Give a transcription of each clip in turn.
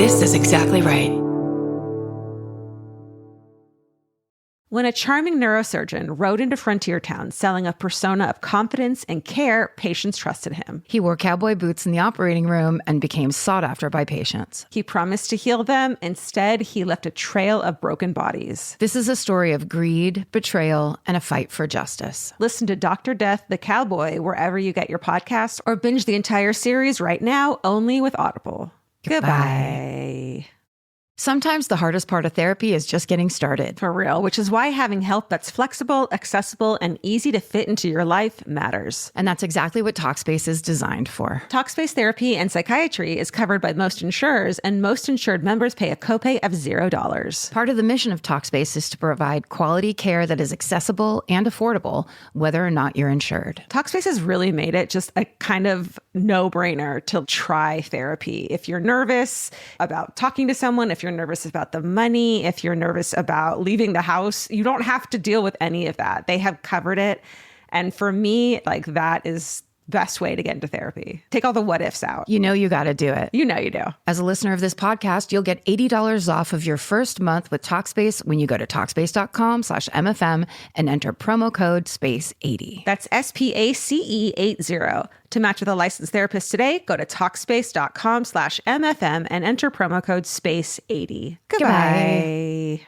This is exactly right. When a charming neurosurgeon rode into Frontier Town selling a persona of confidence and care, patients trusted him. He wore cowboy boots in the operating room and became sought after by patients. He promised to heal them. Instead, he left a trail of broken bodies. This is a story of greed, betrayal, and a fight for justice. Listen to Dr. Death, the Cowboy, wherever you get your podcasts, or binge the entire series right now, only with Audible. Goodbye. Sometimes the hardest part of therapy is just getting started. For real, which is why having help that's flexible, accessible, and easy to fit into your life matters. And that's exactly what Talkspace is designed for. Talkspace therapy and psychiatry is covered by most insurers, and most insured members pay a copay of $0. Part of the mission of Talkspace is to provide quality care that is accessible and affordable, whether or not you're insured. Talkspace has really made it just a kind of no-brainer to try therapy. If you're nervous about talking to someone, if you're nervous about the money, if you're nervous about leaving the house, you don't have to deal with any of that. They have covered it. And for me, like, that is best way to get into therapy. Take all the what ifs out. You know you got to do it. You know you do. As a listener of this podcast, you'll get $80 off of your first month with Talkspace when you go to Talkspace.com/MFM and enter promo code SPACE80. That's SPACE80. To match with a licensed therapist today, go to Talkspace.com/MFM and enter promo code SPACE80. Goodbye.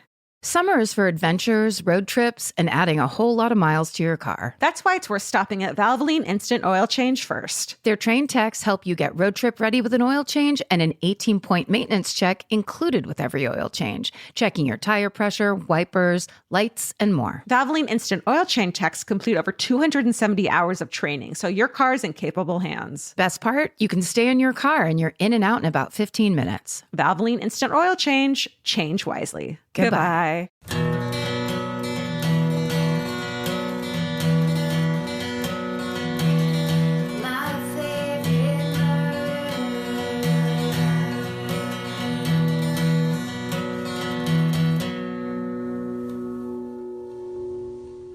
Summer is for adventures, road trips, and adding a whole lot of miles to your car. That's why it's worth stopping at Valvoline Instant Oil Change first. Their trained techs help you get road trip ready with an oil change and an 18-point maintenance check included with every oil change, checking your tire pressure, wipers, lights, and more. Valvoline Instant Oil Change techs complete over 270 hours of training, so your car's in capable hands. Best part? You can stay in your car and you're in and out in about 15 minutes. Valvoline Instant Oil Change. Change wisely. Goodbye.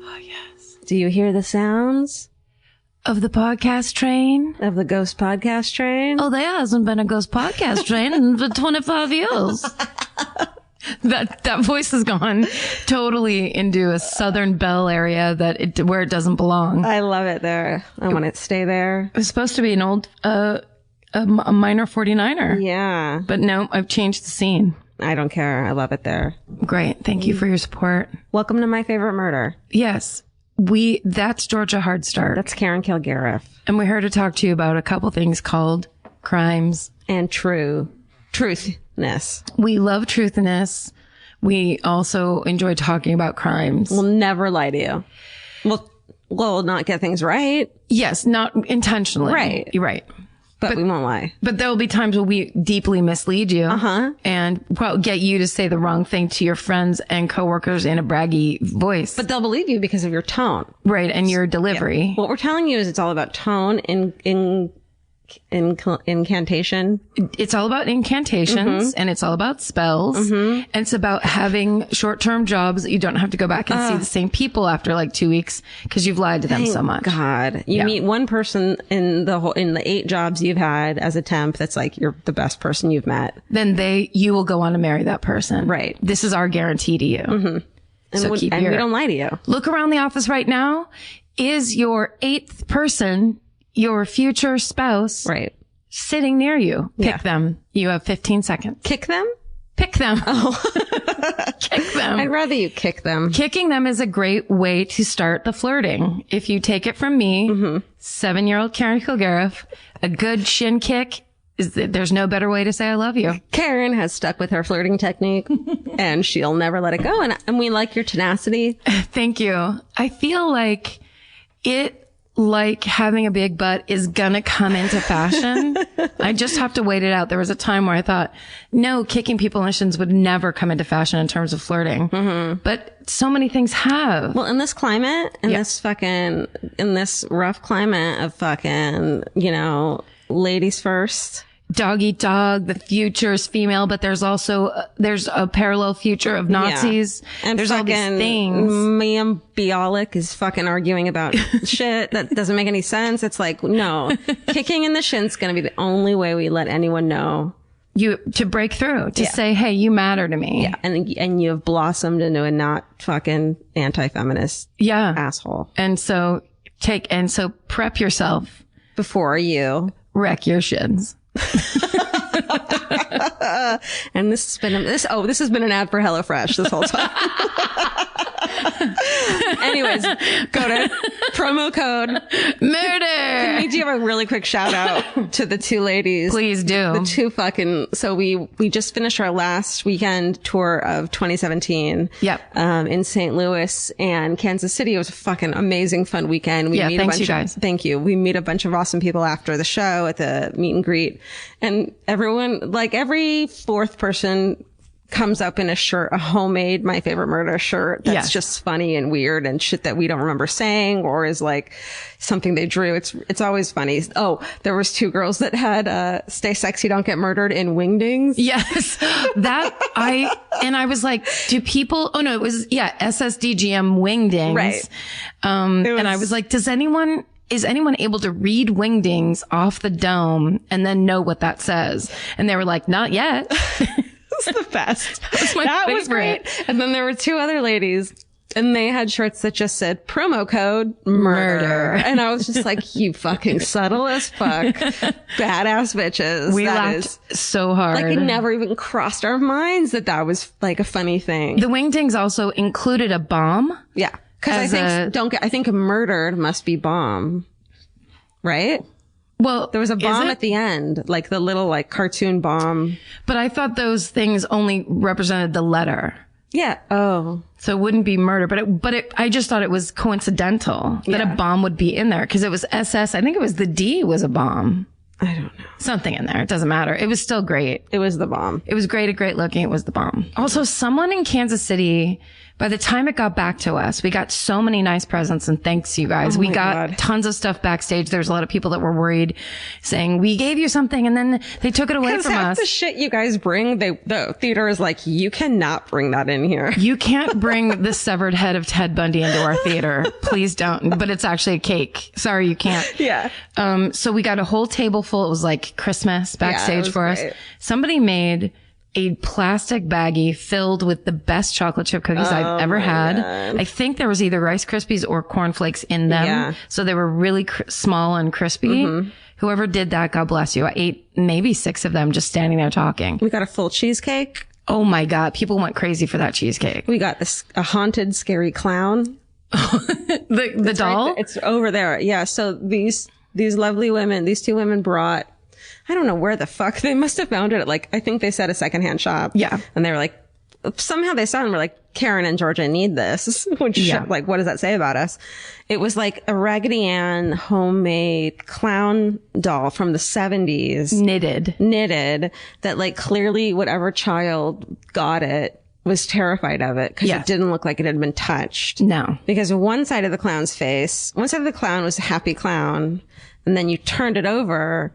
Oh, yes. Do you hear the sounds? Of the podcast train? Of the ghost podcast train? Oh, there hasn't been a ghost podcast train in for 25 years. That voice has gone totally into a Southern Belle area where it doesn't belong. I love it there. I want it to stay there. It was supposed to be an old, a minor 49er. Yeah. But no, I've changed the scene. I don't care. I love it there. Great. Thank you for your support. Welcome to My Favorite Murder. Yes. That's Georgia Hardstark. That's Karen Kilgariff. And we're here to talk to you about a couple things called crimes. And truthness. We love truthness. We also enjoy talking about crimes. We'll never lie to you. We'll not get things right. Yes, not intentionally. Right. You're right. But we won't lie. But there will be times where we deeply mislead you. And get you to say the wrong thing to your friends and coworkers in a braggy voice. But they'll believe you because of your tone. Right. And your delivery. Yeah. What we're telling you is it's all about tone incantation. It's all about incantations and it's all about spells. And it's about having short-term jobs that you don't have to go back and see the same people after like 2 weeks because you've lied to them so much. God, you meet one person in the 8 jobs you've had as a temp that's like you're the best person you've met. Then you will go on to marry that person. Right. This is our guarantee to you. So we don't lie to you. Look around the office right now. Is your 8th person your future spouse sitting near you? Pick them. You have 15 seconds. Kick them? Pick them. Oh. Kick them. I'd rather you kick them. Kicking them is a great way to start the flirting. If you take it from me, 7-year-old Karen Kilgariff, a good shin kick there's no better way to say I love you. Karen has stuck with her flirting technique and she'll never let it go. And we like your tenacity. Thank you. I feel like having a big butt is gonna come into fashion. I just have to wait it out. There was a time where I thought, no, kicking people in the shins would never come into fashion in terms of flirting. But so many things have. Well, in this climate, in this rough climate of fucking, ladies first. Dog eat dog. The future is female, but there's also, there's a parallel future of Nazis. Yeah. And there's all these things. Ma'am Bialik is fucking arguing about shit that doesn't make any sense. It's like, no, kicking in the shin's going to be the only way we let anyone know to break through, to say, hey, you matter to me. Yeah. And you have blossomed into a not fucking anti-feminist asshole. And so prep yourself before you wreck your shins. And this has been an ad for HelloFresh this whole time. Anyways, go to promo code murder. Do you have a really quick shout out to the two ladies? Please do. The two so we just finished our last weekend tour of 2017. Yep. In St. Louis and Kansas City. It was a fucking amazing, fun weekend. Thanks you guys. Thank you. We meet a bunch of awesome people after the show at the meet and greet, and everyone, like every fourth person, comes up in a shirt, a homemade My Favorite Murder shirt that's just funny and weird and shit that we don't remember saying, or is like something they drew. It's always funny. Oh, there was two girls that had Stay Sexy, Don't Get Murdered in wingdings. Yes. I was like, do people, it was SSDGM wingdings. Right. And I was like, is anyone able to read wingdings off the dome and then know what that says? And they were like, not yet. It's the best. That was great. And then there were two other ladies, and they had shirts that just said promo code murder. And I was just like, you fucking subtle as fuck, badass bitches. We laughed so hard. Like, it never even crossed our minds that was like a funny thing. The wingdings also included a bomb. Yeah. Cause I think murdered must be bomb. Right? Well, there was a bomb at the end, like the little like cartoon bomb. But I thought those things only represented the letter. Yeah. Oh. So it wouldn't be murder, I just thought it was coincidental that a bomb would be in there, because it was SS. I think it was the D was a bomb. I don't know. Something in there. It doesn't matter. It was still great. It was the bomb. It was great looking. It was the bomb. Also, someone in Kansas City, by the time it got back to us, we got so many nice presents, and thanks you guys. We got tons of stuff backstage. There's a lot of people that were worried, saying we gave you something and then they took it away from us. The shit you guys bring, the theater is like, you cannot bring that in here. You can't bring the severed head of Ted Bundy into our theater. Please don't. But it's actually a cake. Sorry, you can't. Yeah. So we got a whole table full. It was like Christmas backstage for us. Somebody made a plastic baggie filled with the best chocolate chip cookies I've ever had. God. I think there was either Rice Krispies or cornflakes in them. Yeah. So they were really small and crispy. Mm-hmm. Whoever did that, God bless you. I ate maybe 6 of them just standing there talking. We got a full cheesecake. Oh my God. People went crazy for that cheesecake. We got a haunted, scary clown. the doll? Right, it's over there. Yeah. So these lovely women, these two women brought, I don't know where the fuck they must have found it at, like, I think they said a secondhand shop. Yeah. And they were like, somehow they saw it and were like, Karen and Georgia need this. Which, like, what does that say about us? It was like a Raggedy Ann homemade clown doll from the 70s. Knitted. That, like, clearly whatever child got it was terrified of it because it didn't look like it had been touched. No. Because one side of the clown's face, one side of the clown was a happy clown. And then you turned it over,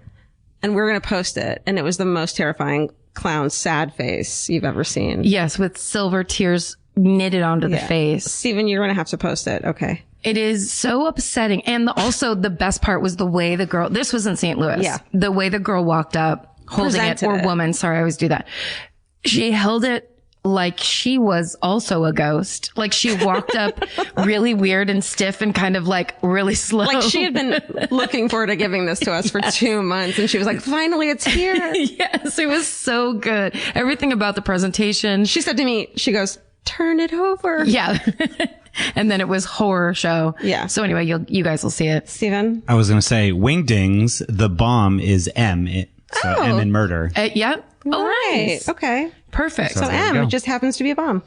and we're going to post it. And it was the most terrifying clown sad face you've ever seen. Yes, with silver tears knitted onto the face. Steven, you're going to have to post it. Okay. It is so upsetting. And also the best part was the way the girl, this was in St. Louis. Yeah. The way the girl walked up holding it, or woman. Sorry, I always do that. She held it like she was also a ghost. Like she walked up really weird and stiff and kind of like really slow. Like she had been looking forward to giving this to us for 2 months, and she was like, finally it's here. Yes, it was so good. Everything about the presentation. She said to me, she goes, turn it over. Yeah. And then it was horror show. Yeah. So anyway, you guys will see it. Steven? I was going to say wingdings, the bomb is M. So M in murder. Yep. Oh, right. Nice. Okay. Perfect. So M just happens to be a bomb.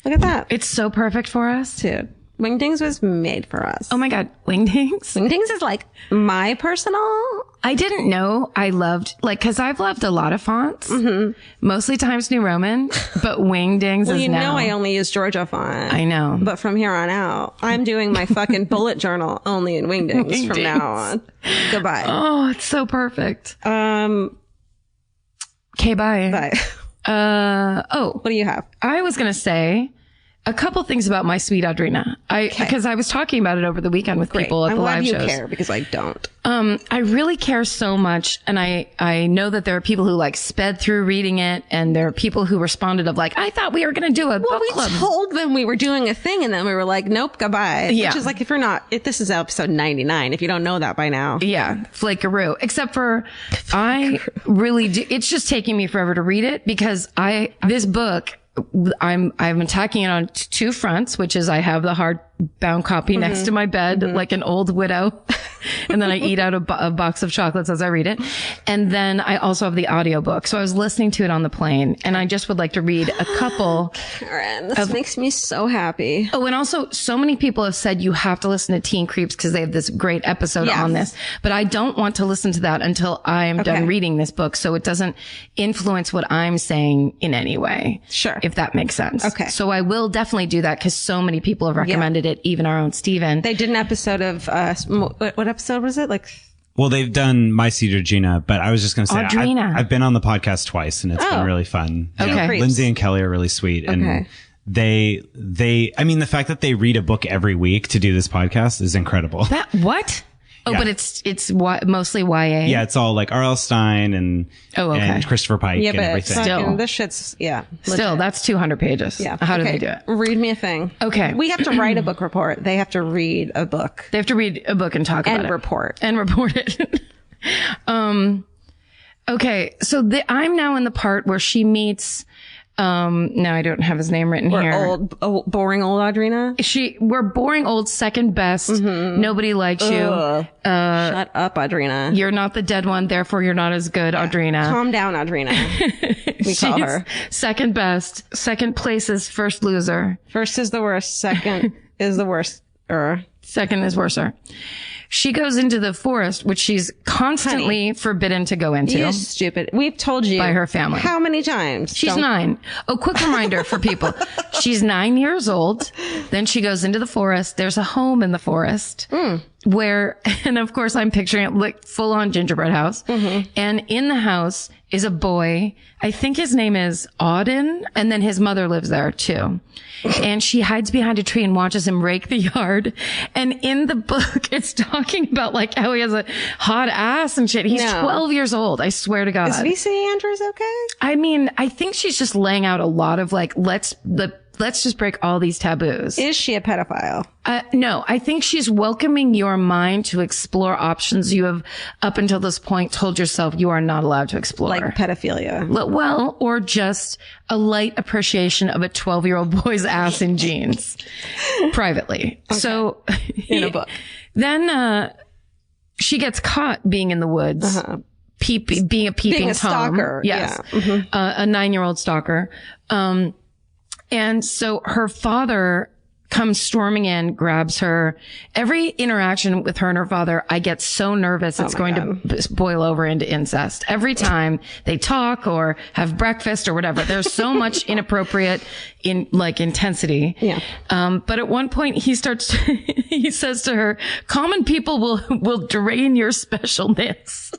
Look at that. It's so perfect for us. Dude. Wingdings was made for us. Oh my God. Wingdings? Wingdings is like my personal. I didn't know I loved, like, cause I've loved a lot of fonts, mostly Times New Roman, but Wingdings well, is you now. know I only use Georgia font. I know. But from here on out, I'm doing my fucking bullet journal only in Wingdings from now on. Goodbye. Oh, it's so perfect. Okay, bye. Bye. What do you have? I was going to say A couple things about My Sweet Audrina. Because I was talking about it over the weekend with people at the live shows. I'm glad you care, because I don't. I really care so much. And I know that there are people who like sped through reading it. And there are people who responded of like, I thought we were going to do a book club. We told them we were doing a thing. And then we were like, nope, goodbye. Yeah. Which is like, this is episode 99. If you don't know that by now. Yeah. Flakeroo. Except for I really do. It's just taking me forever to read it because this book, I'm attacking it on two fronts, which is I have the hardbound copy next to my bed, like an old widow. And then I eat out a box of chocolates as I read it. And then I also have the audiobook. So I was listening to it on the plane and I just would like to read a couple. Karen, this makes me so happy. Oh, and also so many people have said you have to listen to Teen Creeps because they have this great episode on this. But I don't want to listen to that until I am done reading this book. So it doesn't influence what I'm saying in any way. Sure. If that makes sense. Okay. So I will definitely do that because so many people have recommended it, even our own Steven. They did an episode of, what episode was it? Well, they've done My Sweet Audrina, but I was just going to say, I've been on the podcast twice and it's been really fun. Okay. Lindsay and Kelly are really sweet. And I mean, the fact that they read a book every week to do this podcast is incredible. What? Oh, but it's mostly YA. Yeah, it's all like R.L. Stein and Christopher Pike and everything. Still, this shit's Still, that's 200 pages. Yeah. How do they do it? Read me a thing. Okay. We have to write a book report. They have to read a book. They have to read a book and talk about it. And report it. Okay. So I'm now in the part where she meets. No, I don't have his name written here. Boring old Audrina. We're boring old second best. Nobody likes you. Shut up, Audrina. You're not the dead one, therefore you're not as good, Audrina. Calm down, Audrina. We call her second best. Second place is first loser. First is the worst. Second is the worst. Second is worser. She goes into the forest, which she's constantly forbidden to go into. You're stupid. We've told you. By her family. How many times? She's 9. Oh, quick reminder for people. She's 9 years old. Then she goes into the forest. There's a home in the forest where, and of course I'm picturing it like full on gingerbread house. And in the house is a boy. I think his name is Auden. And then his mother lives there too. And she hides behind a tree and watches him rake the yard. And in the book, it's talking about like how he has a hot ass and shit. He's 12 years old. I swear to God. Is VC Andrews okay? I mean, I think she's just laying out a lot of like, let's just break all these taboos. Is she a pedophile? No, I think she's welcoming your mind to explore options you have up until this point told yourself you are not allowed to explore. Like pedophilia. Well, or just a light appreciation of a 12-year-old boy's ass in jeans. Privately. Okay. So. In a book. Then, she gets caught being in the woods. Being a peeping Tom. Stalker. Yes. Yeah. A 9-year-old stalker. And so her father comes storming in, grabs her. Every interaction with her and her father, I get so nervous it's going to boil over into incest. Every time they talk or have breakfast or whatever, there's so much inappropriate intensity. Yeah. But at one point he he says to her, common people will drain your specialness.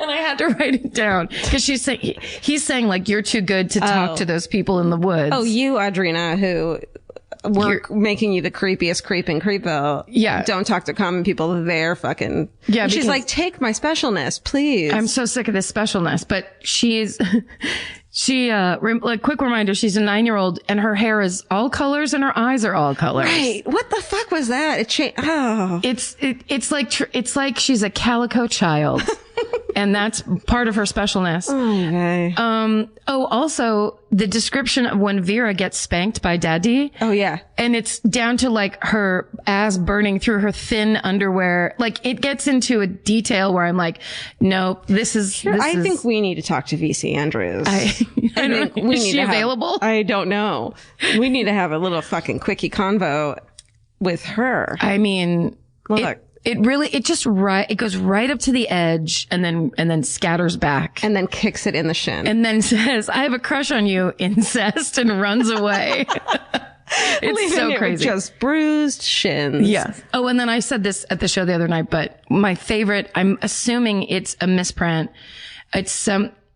And I had to write it down because he's saying like, you're too good to talk to those people in the woods. Oh, you, Audrina, who we're making you the creepiest creep in Creepville. Yeah. Don't talk to common people. They're fucking. Yeah. And she's like, take my specialness, please. I'm so sick of this specialness. But quick reminder, she's a 9-year-old and her hair is all colors and her eyes are all colors. Right. What the fuck was that? It changed. Oh. It's like she's a calico child. And that's part of her specialness. Okay. Also the description of when Vera gets spanked by Daddy. Oh yeah. And it's down to like her ass burning through her thin underwear. Like it gets into a detail where I'm like, nope, I think we need to talk to VC Andrews. Is she available? I don't know. We need to have a little fucking quickie convo with her. I mean, look. It goes right up to the edge and then scatters back. And then kicks it in the shin. And then says, I have a crush on you, incest, and runs away. It's so crazy. Just bruised shins. Yes. Oh, and then I said this at the show the other night, but my favorite, I'm assuming it's a misprint. It's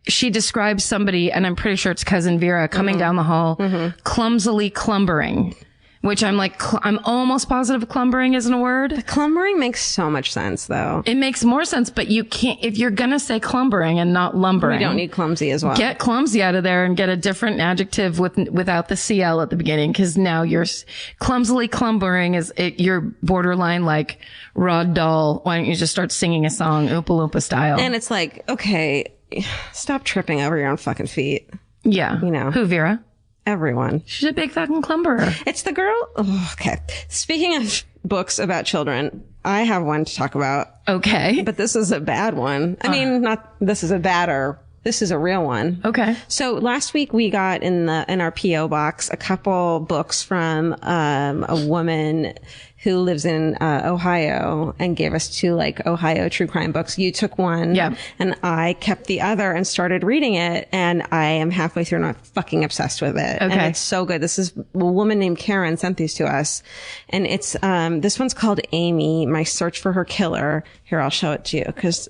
she describes somebody, and I'm pretty sure it's cousin Vera, coming down the hall, clumsily clumbering. Which I'm like, I'm almost positive clumbering isn't a word. Clumbering makes so much sense, though. It makes more sense, but you can't, if you're going to say clumbering and not lumbering. We don't need clumsy as well. Get clumsy out of there and get a different adjective without the CL at the beginning, because now you're clumsily clumbering you're borderline like Rod Dahl. Why don't you just start singing a song, Oompa Loompa style? And it's like, okay, stop tripping over your own fucking feet. Yeah. You know. Who, Vera? Everyone. She's a big fucking clumberer. It's the girl. Oh, okay. Speaking of books about children, I have one to talk about. Okay. But this is a bad one. I mean, not this is a badder. This is a real one. Okay. So last week we got in our PO box a couple books from a woman who lives in Ohio and gave us 2 like Ohio true crime books. You took one, yeah, and I kept the other and started reading it. And I am halfway through and I'm fucking obsessed with it. Okay. And it's so good. This is a woman named Karen sent these to us, and it's this one's called Amy: My Search for Her Killer. Here, I'll show it to you because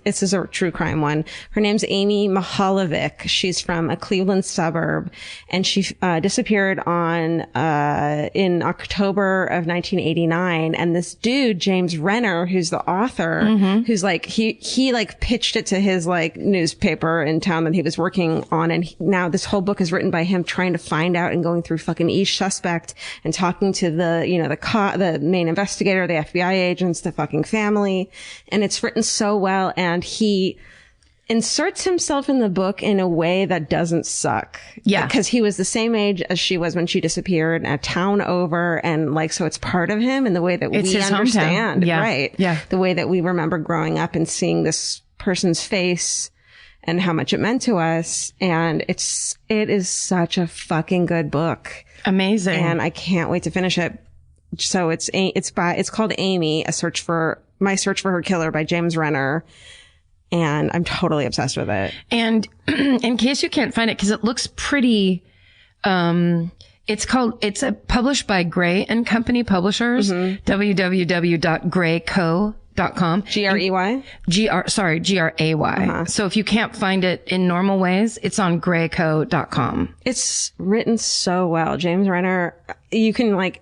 this is a true crime one. Her name's Amy Mahalovic. She's from a Cleveland suburb, and she disappeared in October of 1989. And this dude, James Renner, who's the author, who's like, he like pitched it to his like newspaper in town that he was working on. And now this whole book is written by him trying to find out and going through fucking each suspect and talking to the main investigator, the FBI agents, the fucking family. And it's written so well. And he inserts himself in the book in a way that doesn't suck. Yeah. Because he was the same age as she was when she disappeared, a town over. And like, so it's part of him in the way that we understand. Yeah. Right. Yeah. The way that we remember growing up and seeing this person's face and how much it meant to us. And it is such a fucking good book. Amazing. And I can't wait to finish it. So it's called Amy: My Search for Her Killer by James Renner. And I'm totally obsessed with it. And in case you can't find it, because it looks pretty, it's published by Gray and Company Publishers, www.grayco.com. Grey? Gray. So if you can't find it in normal ways, it's on grayco.com. It's written so well. James Renner, you can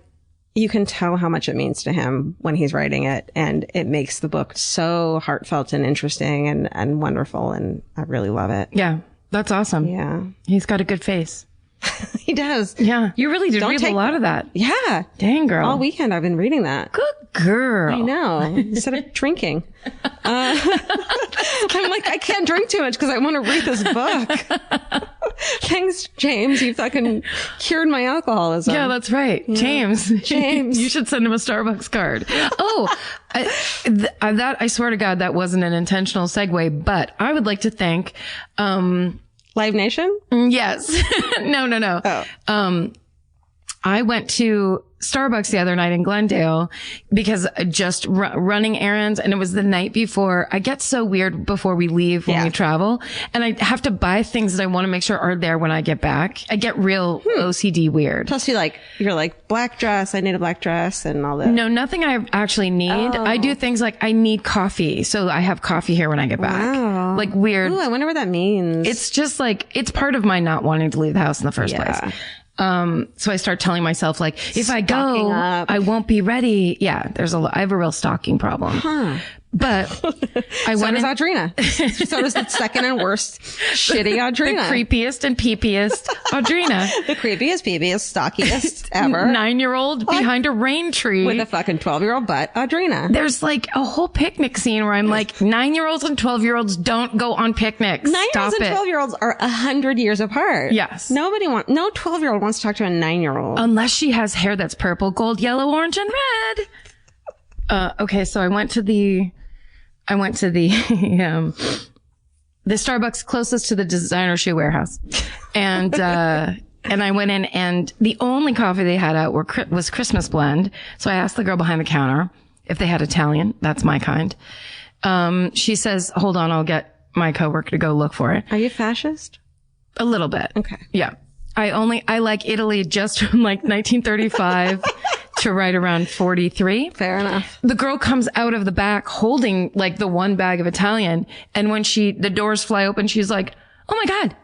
tell how much it means to him when he's writing it, and it makes the book so heartfelt and interesting and wonderful, and I really love it. Yeah, that's awesome. Yeah. He's got a good face. He does. Yeah. You really did read a lot of that. Yeah. Dang, girl. All weekend I've been reading that. Good girl. I know. Instead of drinking. I'm like, I can't drink too much because I want to read this book. Thanks, James. You fucking cured my alcoholism. Yeah, that's right. Yeah. James. You should send him a Starbucks card. Oh, I swear to God, that wasn't an intentional segue, but I would like to thank, Live Nation? Yes. No. Oh. I went to Starbucks the other night in Glendale because just running errands, and it was the night before. I get so weird before we leave when we travel, and I have to buy things that I want to make sure are there when I get back. I get real OCD weird. Plus you're like black dress. I need a black dress and all that. No, nothing I actually need. Oh. I do things like I need coffee, so I have coffee here when I get back. Wow. Like weird. Ooh, I wonder what that means. It's just like, it's part of my not wanting to leave the house in the first place. So I start telling myself, like, if I go, I won't be ready. Yeah, I have a real stalking problem. But I went. So does Audrina. So does the second and worst shitty Audrina. The creepiest and peepiest Audrina. The creepiest, peepiest, stockiest ever. 9-year-old behind a rain tree. With a fucking 12-year-old butt, Audrina. There's like a whole picnic scene where I'm like, 9-year-olds and 12-year-olds don't go on picnics. 9-year-olds and 12-year-olds are 100 years apart. Yes. No 12-year-old wants to talk to a 9-year-old. Unless she has hair that's purple, gold, yellow, orange, and red. Okay, so I went to the the Starbucks closest to the designer shoe warehouse. And I went in, and the only coffee they had out was Christmas blend. So I asked the girl behind the counter if they had Italian. That's my kind. She says, hold on, I'll get my coworker to go look for it. Are you fascist? A little bit. Okay. Yeah. I like Italy just from like 1935 to right around 43. Fair enough. The girl comes out of the back holding like the one bag of Italian. And when the doors fly open, she's like, oh my God.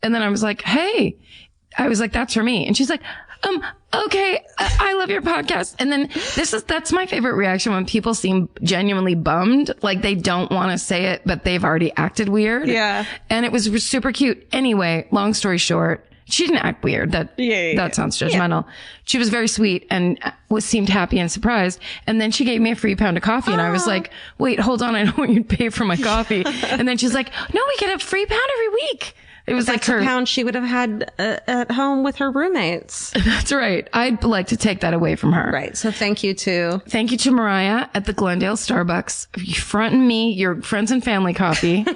And then I was like, hey, I was like, that's for me. And she's like, okay, I love your podcast. And then that's my favorite reaction when people seem genuinely bummed. Like they don't want to say it, but they've already acted weird. Yeah. And it was super cute. Anyway, long story short, she didn't act weird. That sounds judgmental. Yeah. She was very sweet and seemed happy and surprised. And then she gave me a free pound of coffee. And I was like, wait, hold on. I don't want you to pay for my coffee. And then she's like, no, we get a free pound every week. It was That's like a pound she would have had at home with her roommates. That's right. I'd like to take that away from her. Right. So thank you to Mariah at the Glendale Starbucks. You fronting me your friends and family coffee.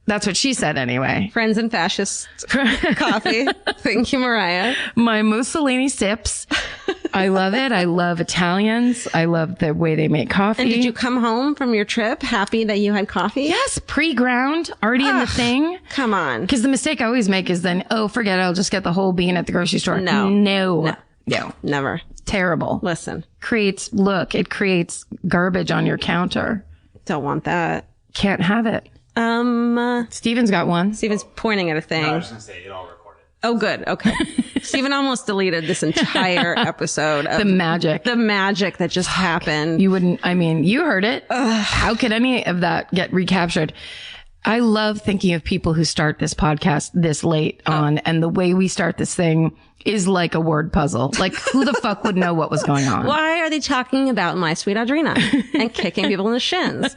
That's what she said anyway. Friends and fascist coffee. Thank you, Mariah. My Mussolini sips. I love it. I love Italians. I love the way they make coffee. And did you come home from your trip happy that you had coffee? Yes. Pre-ground, already in the thing. Come on. Because the mistake I always make is then, forget it. I'll just get the whole bean at the grocery store. No. Never. Terrible. Listen. It creates garbage on your counter. Don't want that. Can't have it. Steven's got one. Steven's pointing at a thing. No, I was going to say, it all recorded. Oh, good. Okay. Steven almost deleted this entire episode of the magic that just happened. You heard it. How could any of that get recaptured? I love thinking of people who start this podcast this late on, and the way we start this thing is like a word puzzle. Like, who the fuck would know what was going on? Why are they talking about My Sweet Audrina and kicking people in the shins?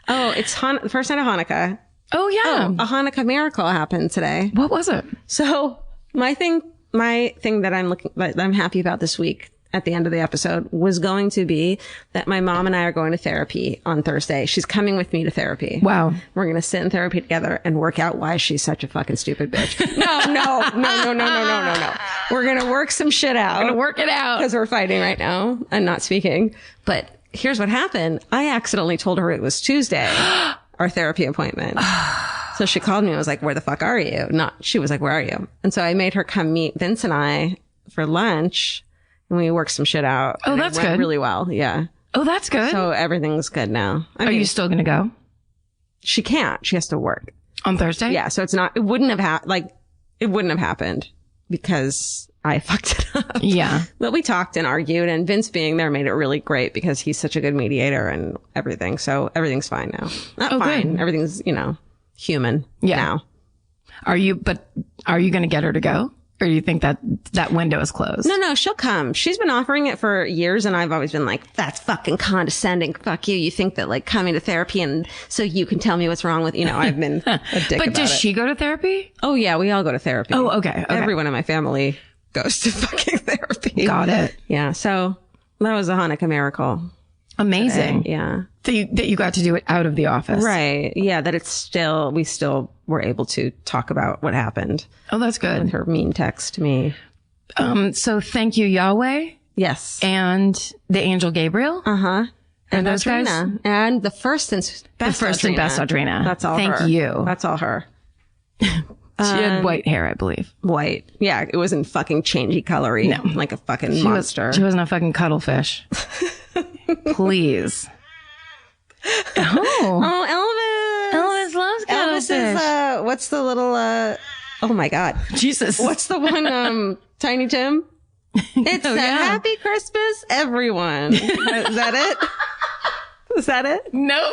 Oh, it's the first night of Hanukkah. Oh, yeah. A Hanukkah miracle happened today. What was it? So my thing that I'm happy about this week at the end of the episode was going to be that my mom and I are going to therapy on Thursday. She's coming with me to therapy. Wow. We're going to sit in therapy together and work out why she's such a fucking stupid bitch. No. We're going to work some shit out. We're going to work it out. Because we're fighting right now and not speaking. But here's what happened. I accidentally told her it was Tuesday, our therapy appointment. So she called me and was like, where the fuck are you? She was like, where are you? And so I made her come meet Vince and I for lunch and we worked some shit out. Oh, that's good. Really well. Yeah. Oh, that's good. So everything's good now. Are you still going to go? She can't. She has to work. On Thursday? Yeah. So it wouldn't have happened because I fucked it up. Yeah. But we talked and argued, and Vince being there made it really great because he's such a good mediator and everything. So everything's fine now. Not fine. Good. Everything's, human now. Are you going to get her to go? Or do you think that window is closed? No, she'll come. She's been offering it for years, and I've always been like, that's fucking condescending. Fuck you. You think that like coming to therapy and so you can tell me what's wrong with, I've been a dick But about does it. she go to therapy? Oh yeah, we all go to therapy. Oh, okay. Everyone in my family goes to fucking therapy. Got it. Yeah. So that was a Hanukkah miracle. Amazing. Today. Yeah. That you got to do it out of the office. Right. Yeah. That we still were able to talk about what happened. Oh, that's good. With her mean text to me. So thank you, Yahweh. Yes. And the angel Gabriel. Uh-huh. And those Audrina. guys. And the first and best Audrina. That's all Thank her. you. That's all her. She had white hair, I believe. White. Yeah. It wasn't fucking changey colory. No. Like a fucking monster. She wasn't a fucking cuttlefish. Please. Oh, Elvis loves cuttlefish. Elvis is, what's the little, oh my God. Jesus. What's the one, Tiny Tim? It's Happy Christmas, everyone. Is that it? Is that it? No.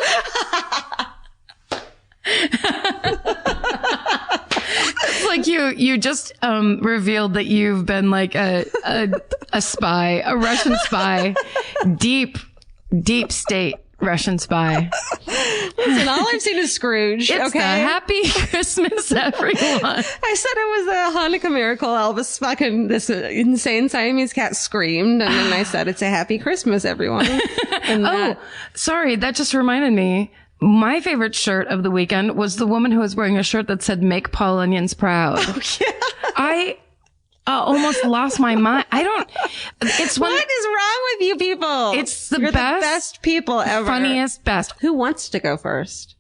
It's like you just revealed that you've been like a spy, a Russian spy, deep state Russian spy. Listen, all I've seen is Scrooge. It's okay. the Happy Christmas, everyone. I said it was a Hanukkah miracle. Elvis fucking this insane Siamese cat screamed, and then I said it's a Happy Christmas, everyone. And sorry, that just reminded me. My favorite shirt of the weekend was the woman who was wearing a shirt that said "Make Paul Onions Proud." Oh yeah. I almost lost my mind. It's what is wrong with you people? You're the best people ever. Funniest, best. Who wants to go first?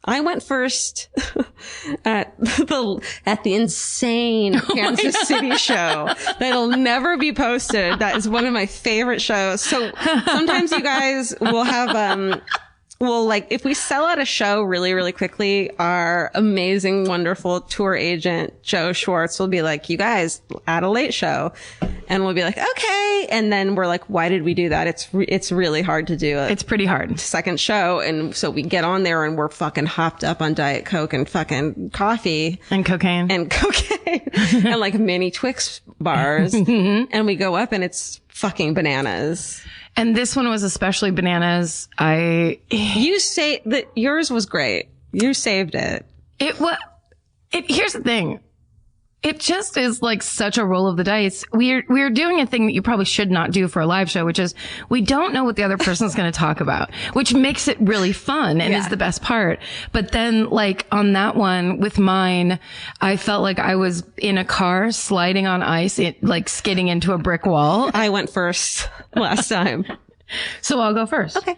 I went first at the insane Kansas City show that'll never be posted. That is one of my favorite shows. So sometimes you guys will have Well, like if we sell out a show really, really quickly, our amazing, wonderful tour agent, Joe Schwartz, will be like, you guys add a late show. And we'll be like, okay. And then we're like, why did we do that? It's really hard to do. It's pretty hard. Second show. And so we get on there and we're fucking hopped up on Diet Coke and fucking coffee. And cocaine. And like mini Twix bars. And we go up and it's fucking bananas. And this one was especially bananas. You say that yours was great. You saved it. Here's the thing. It just is like such a roll of the dice. We're doing a thing that you probably should not do for a live show, which is we don't know what the other person's going to talk about, which makes it really fun and is the best part. But then like on that one with mine, I felt like I was in a car sliding on ice, like skidding into a brick wall. I went first last time. So I'll go first. Okay.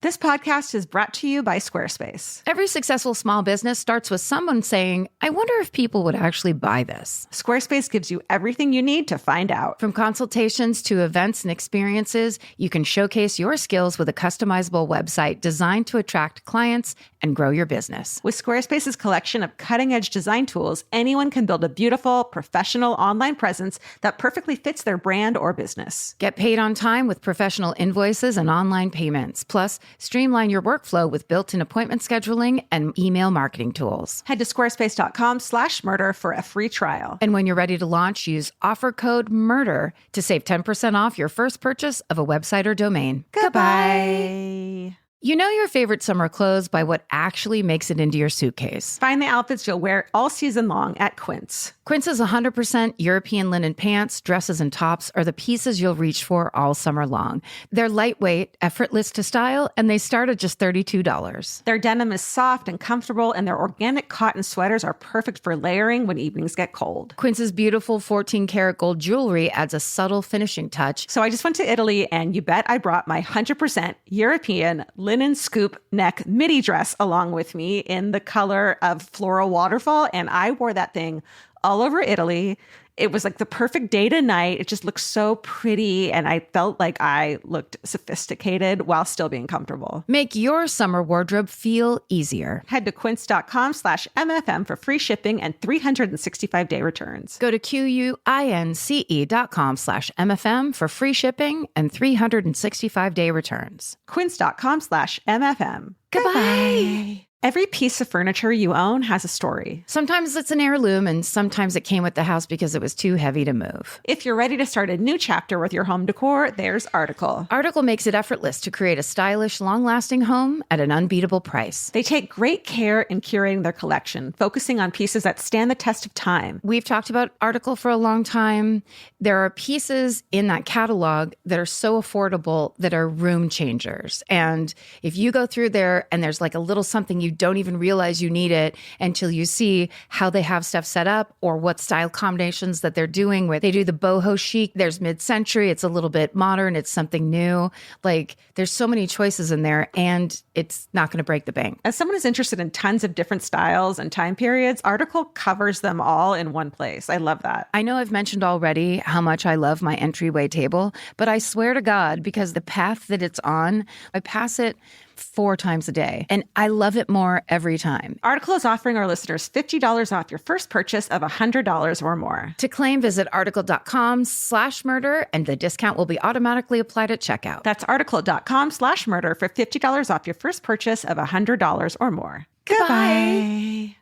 This podcast is brought to you by Squarespace. Every successful small business starts with someone saying, I wonder if people would actually buy this. Squarespace gives you everything you need to find out. From consultations to events and experiences, you can showcase your skills with a customizable website designed to attract clients and grow your business. With Squarespace's collection of cutting-edge design tools, anyone can build a beautiful, professional online presence that perfectly fits their brand or business. Get paid on time with professional invoices and online payments. Plus, streamline your workflow with built-in appointment scheduling and email marketing tools. Head to squarespace.com/murder for a free trial. And when you're ready to launch, use offer code MURDER to save 10% off your first purchase of a website or domain. Goodbye. You know your favorite summer clothes by what actually makes it into your suitcase. Find the outfits you'll wear all season long at Quince. Quince's 100% European linen pants, dresses, and tops are the pieces you'll reach for all summer long. They're lightweight, effortless to style, and they start at just $32. Their denim is soft and comfortable, and their organic cotton sweaters are perfect for layering when evenings get cold. Quince's beautiful 14-karat gold jewelry adds a subtle finishing touch. So I just went to Italy, and you bet I brought my 100% European linen scoop neck midi dress along with me in the color of floral waterfall, and I wore that thing all over Italy. It was like the perfect day to night. It just looked so pretty, and I felt like I looked sophisticated while still being comfortable. Make your summer wardrobe feel easier. Head to quince.com/MFM for free shipping and 365-day returns. Go to QUINCE.com/MFM for free shipping and 365-day returns. Quince.com/MFM. Goodbye. Every piece of furniture you own has a story. Sometimes it's an heirloom, and sometimes it came with the house because it was too heavy to move. If you're ready to start a new chapter with your home decor, there's Article. Article makes it effortless to create a stylish, long-lasting home at an unbeatable price. They take great care in curating their collection, focusing on pieces that stand the test of time. We've talked about Article for a long time. There are pieces in that catalog that are so affordable that are room changers. And if you go through there and there's like a little something you don't even realize you need it until you see how they have stuff set up or what style combinations that they're doing, where they do the boho chic, there's mid-century, it's a little bit modern, it's something new. Like there's so many choices in there, and it's not going to break the bank. As someone who's interested in tons of different styles and time periods, Article covers them all in one place. I love that. I know I've mentioned already how much I love my entryway table, but I swear to God, because the path that it's on, I pass it 4 times a day, and I love it more every time. Article is offering our listeners $50 off your first purchase of $100 or more. To claim, visit article.com/murder, and the discount will be automatically applied at checkout. That's article.com/murder for $50 off your first purchase of $100 or more. Goodbye.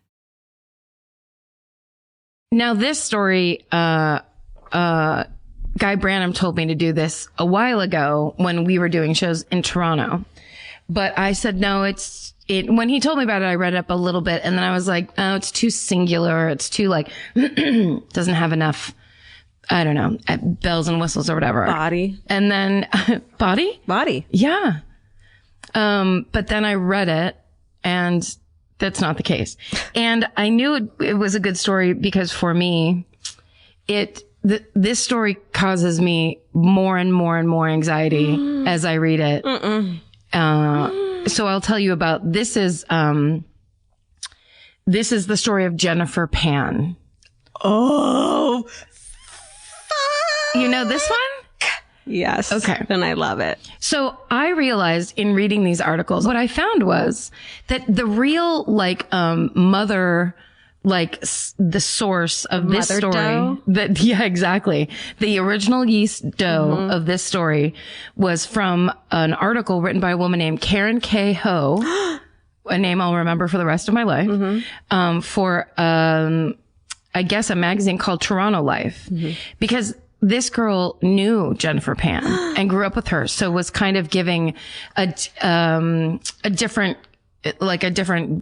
Now, this story, Guy Branum told me to do this a while ago when we were doing shows in Toronto. But I said, no, when he told me about it, I read it up a little bit, and then I was like, oh, it's too singular. It's too like, doesn't have enough, I don't know, bells and whistles or whatever. Body. And then, body? Body. Yeah. But then I read it, and that's not the case. And I knew it was a good story because for me, this story causes me more and more and more anxiety as I read it. So I'll tell you about, this is the story of Jennifer Pan. Oh, you know this one? Yes. Okay. Then I love it. So I realized in reading these articles, what I found was that the real mother, the source of this Mother story, dough? Exactly. The original yeast dough of this story was from an article written by a woman named Karen K. Ho, a name I'll remember for the rest of my life, for, I guess, a magazine called Toronto Life, because this girl knew Jennifer Pan and grew up with her. So was kind of giving a different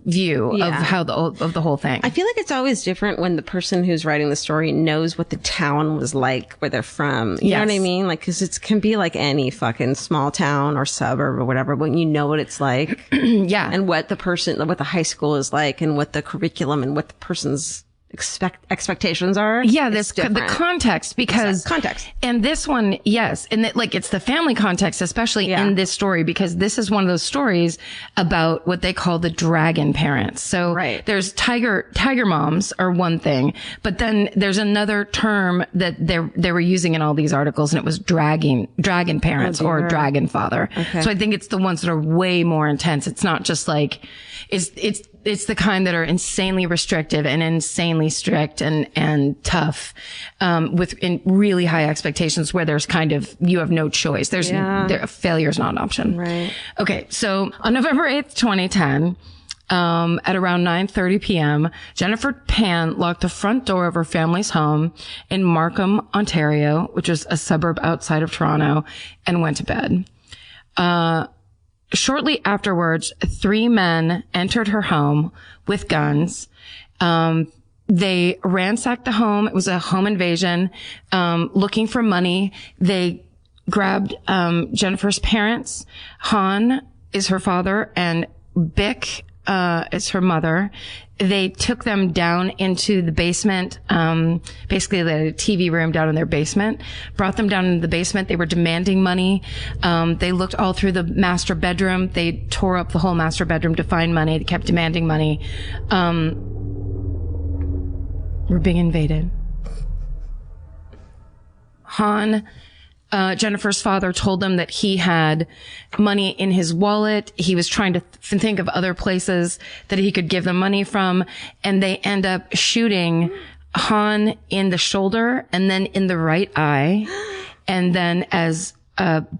view of how of the whole thing. I feel like it's always different when the person who's writing the story knows what the town was like where they're from. You know what I mean? Like, cause it can be like any fucking small town or suburb or whatever, when you know what it's like. And what the high school is like and what the curriculum and what the person's expectations are. Yeah, the context, because context. And this one, yes, and it's the family context, especially in this story, because this is one of those stories about what they call the dragon parents. So there's tiger moms are one thing, but then there's another term that they were using in all these articles, and it was dragon parents or dragon father. Okay. So I think it's the ones that are way more intense. It's not just like it's the kind that are insanely restrictive and insanely strict and tough, with really high expectations where there's kind of, you have no choice. Failure is not an option. Right. Okay. So on November 8th, 2010, at around 9:30 p.m., Jennifer Pan locked the front door of her family's home in Markham, Ontario, which is a suburb outside of Toronto, and went to bed. Shortly afterwards, 3 men entered her home with guns. They ransacked the home. It was a home invasion, looking for money. They grabbed Jennifer's parents. Han is her father, and Bick is her mother. They took them down into the basement. Basically, they had a TV room down in their basement, brought them down into the basement. They were demanding money. They looked all through the master bedroom. They tore up the whole master bedroom to find money. They kept demanding money. We're being invaded. Han, Jennifer's father, told them that he had money in his wallet. He was trying to think of other places that he could give them money from. And they end up shooting Han in the shoulder and then in the right eye. And then as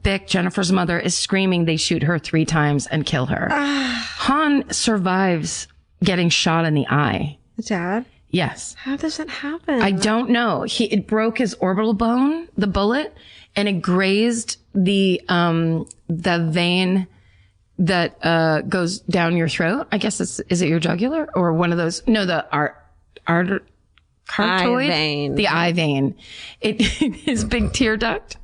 Bick, Jennifer's mother, is screaming, they shoot her 3 times and kill her. Han survives getting shot in the eye. Dad? Yes. How does that happen? I don't know. It broke his orbital bone, the bullet, and it grazed the vein that goes down your throat. I guess is it your jugular or one of those? No, the carotid vein. The eye vein. His big tear duct.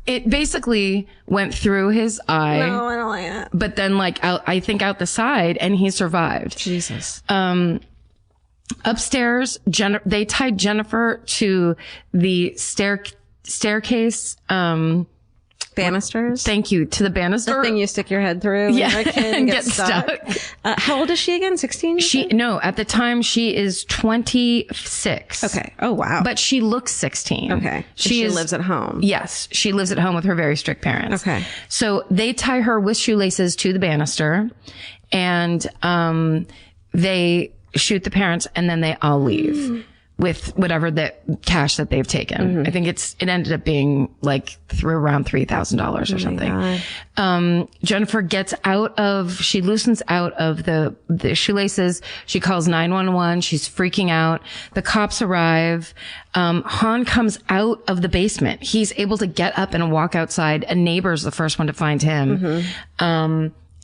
It basically went through his eye. No, I don't like that. But then I think out the side, and he survived. Jesus. Upstairs, they tied Jennifer to the staircase. Banisters? Thank you. To the banister. The thing you stick your head through when you're a kid and get stuck. How old is she again? 16? No, at the time she is 26. Okay. Oh, wow. But she looks 16. Okay. She lives at home. Yes. She lives at home with her very strict parents. Okay. So they tie her with shoelaces to the banister, and they shoot the parents, and then they all leave with whatever the cash that they've taken. I think it ended up being around $3,000 or something. Jennifer she loosens out of the shoelaces. She calls 911. She's freaking out. The cops arrive. Han comes out of the basement. He's able to get up and walk outside. A neighbor's the first one to find him.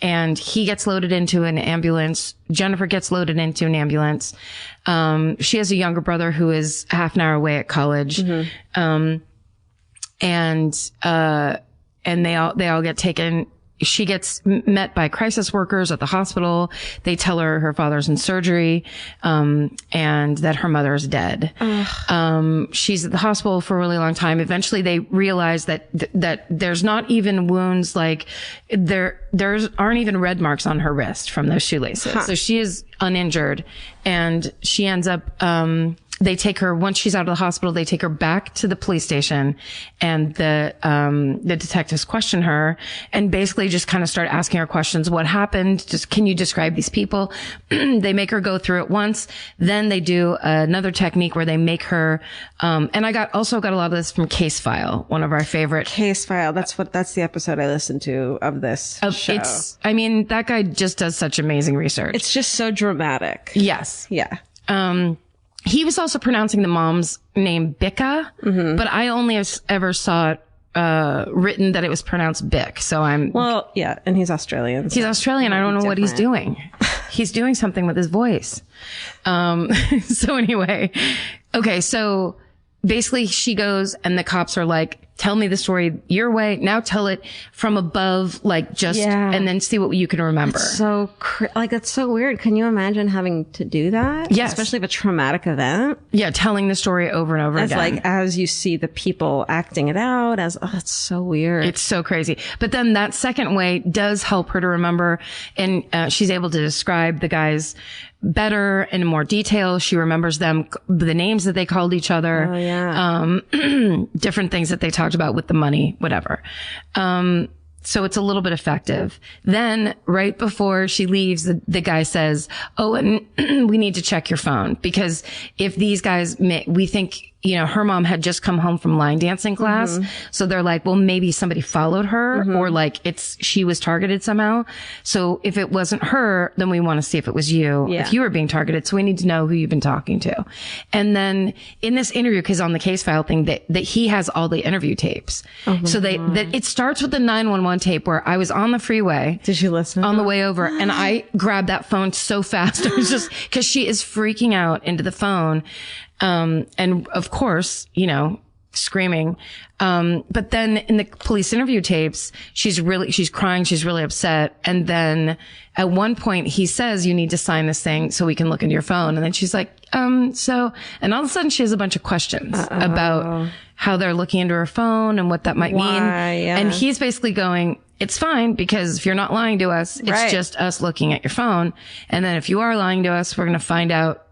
And he gets loaded into an ambulance. Jennifer gets loaded into an ambulance. She has a younger brother who is half an hour away at college. And they all get taken. She gets met by crisis workers at the hospital. They tell her father's in surgery, and that her mother is dead. She's at the hospital for a really long time. Eventually they realize that there's not even wounds, there aren't even red marks on her wrist from those shoelaces. So she is uninjured, and she ends up, they take her, once she's out of the hospital, they take her back to the police station, and the detectives question her and basically just kind of start asking her questions. What happened? Just, can you describe these people? They make her go through it once. Then they do another technique where they make her, and I also got a lot of this from Case File, one of our favorite. Case File. That's the episode I listened to of this show. That guy just does such amazing research. It's just so dramatic. Yes. Yeah. He was also pronouncing the mom's name Bicca, but I only ever saw it written that it was pronounced Bick. So well, yeah, and he's Australian. He's Australian. I don't know what he's doing. He's doing something with his voice. So anyway, okay. So basically she goes and the cops are like, tell me the story your way. Now tell it from above, and then see what you can remember. It's so, that's so weird. Can you imagine having to do that? Yes. Especially of a traumatic event. Yeah. Telling the story over and over again. As you see the people acting it out it's so weird. It's so crazy. But then that second way does help her to remember. And she's able to describe the guys better and in more detail. She remembers them, the names that they called each other. Oh, yeah. Different things that they talked about with the money, whatever. So it's a little bit effective. Then right before she leaves, the guy says, oh, and we need to check your phone, because if these guys, we think, her mom had just come home from line dancing class. So they're like, well, maybe somebody followed her or she was targeted somehow. So if it wasn't her, then we want to see if it was you, if you were being targeted. So we need to know who you've been talking to. And then in this interview, cause on the Case File thing, that he has all the interview tapes. So it starts with the 911 tape where I was on the freeway. Did you listen? On the way over, and I grabbed that phone so fast. It was just cause she is freaking out into the phone. And of course, screaming. But then in the police interview tapes, she's crying. She's really upset. And then at one point he says, you need to sign this thing so we can look into your phone. And then she's like, and all of a sudden she has a bunch of questions about how they're looking into her phone and what that might mean. Yeah. And he's basically going, it's fine, because if you're not lying to us, it's just us looking at your phone. And then if you are lying to us, we're going to find out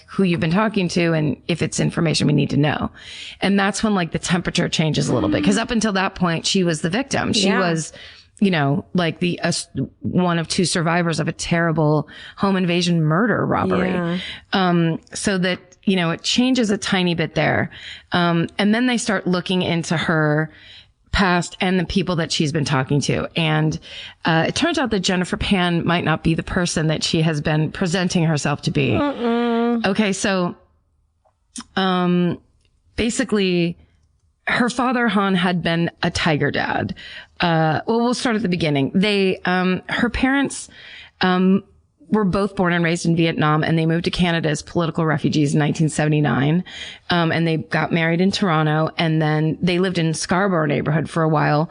who you've been talking to and if it's information we need to know. And that's when the temperature changes a little bit. Cause up until that point, she was the victim. She was, the one of two survivors of a terrible home invasion murder robbery. Yeah. So that, it changes a tiny bit there. And then they start looking into her past and the people that she's been talking to. And it turns out that Jennifer Pan might not be the person that she has been presenting herself to be. Okay, so basically her father, Han, had been a tiger dad. We'll start at the beginning. Her parents were both born and raised in Vietnam, and they moved to Canada as political refugees in 1979. And they got married in Toronto, and then they lived in Scarborough neighborhood for a while.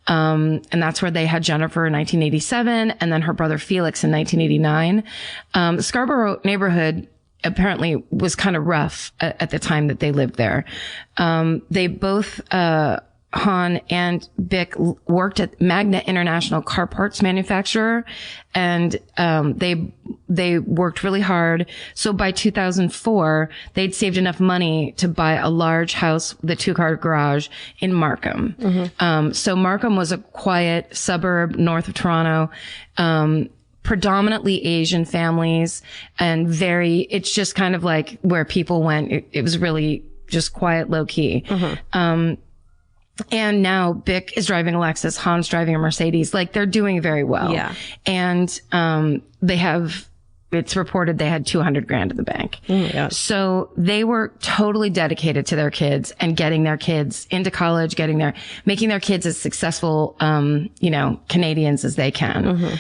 And that's where they had Jennifer in 1987, and then her brother Felix in 1989. Scarborough neighborhood apparently was kind of rough at the time that they lived there. They both, Han and Bick worked at Magna International car parts manufacturer, and they worked really hard. So by 2004, they'd saved enough money to buy a large house, the 2-car garage in Markham. So Markham was a quiet suburb north of Toronto. Predominantly Asian families, and it's just kind of where people went. It was really just quiet, low key. And now Bick is driving a Lexus, Han's driving a Mercedes. They're doing very well. Yeah. And, it's reported they had $200,000 in the bank. Yeah. So they were totally dedicated to their kids and getting their kids into college, making their kids as successful, Canadians as they can.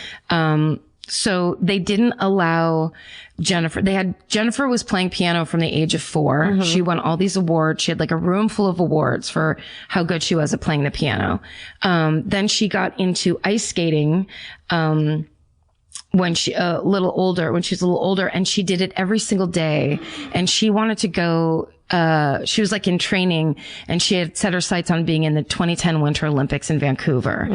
So they didn't allow Jennifer. Jennifer was playing piano from the age of 4. She won all these awards. She had a room full of awards for how good she was at playing the piano. Then she got into ice skating, when she was a little older, and she did it every single day. And she wanted to go, she was in training, and she had set her sights on being in the 2010 Winter Olympics in Vancouver.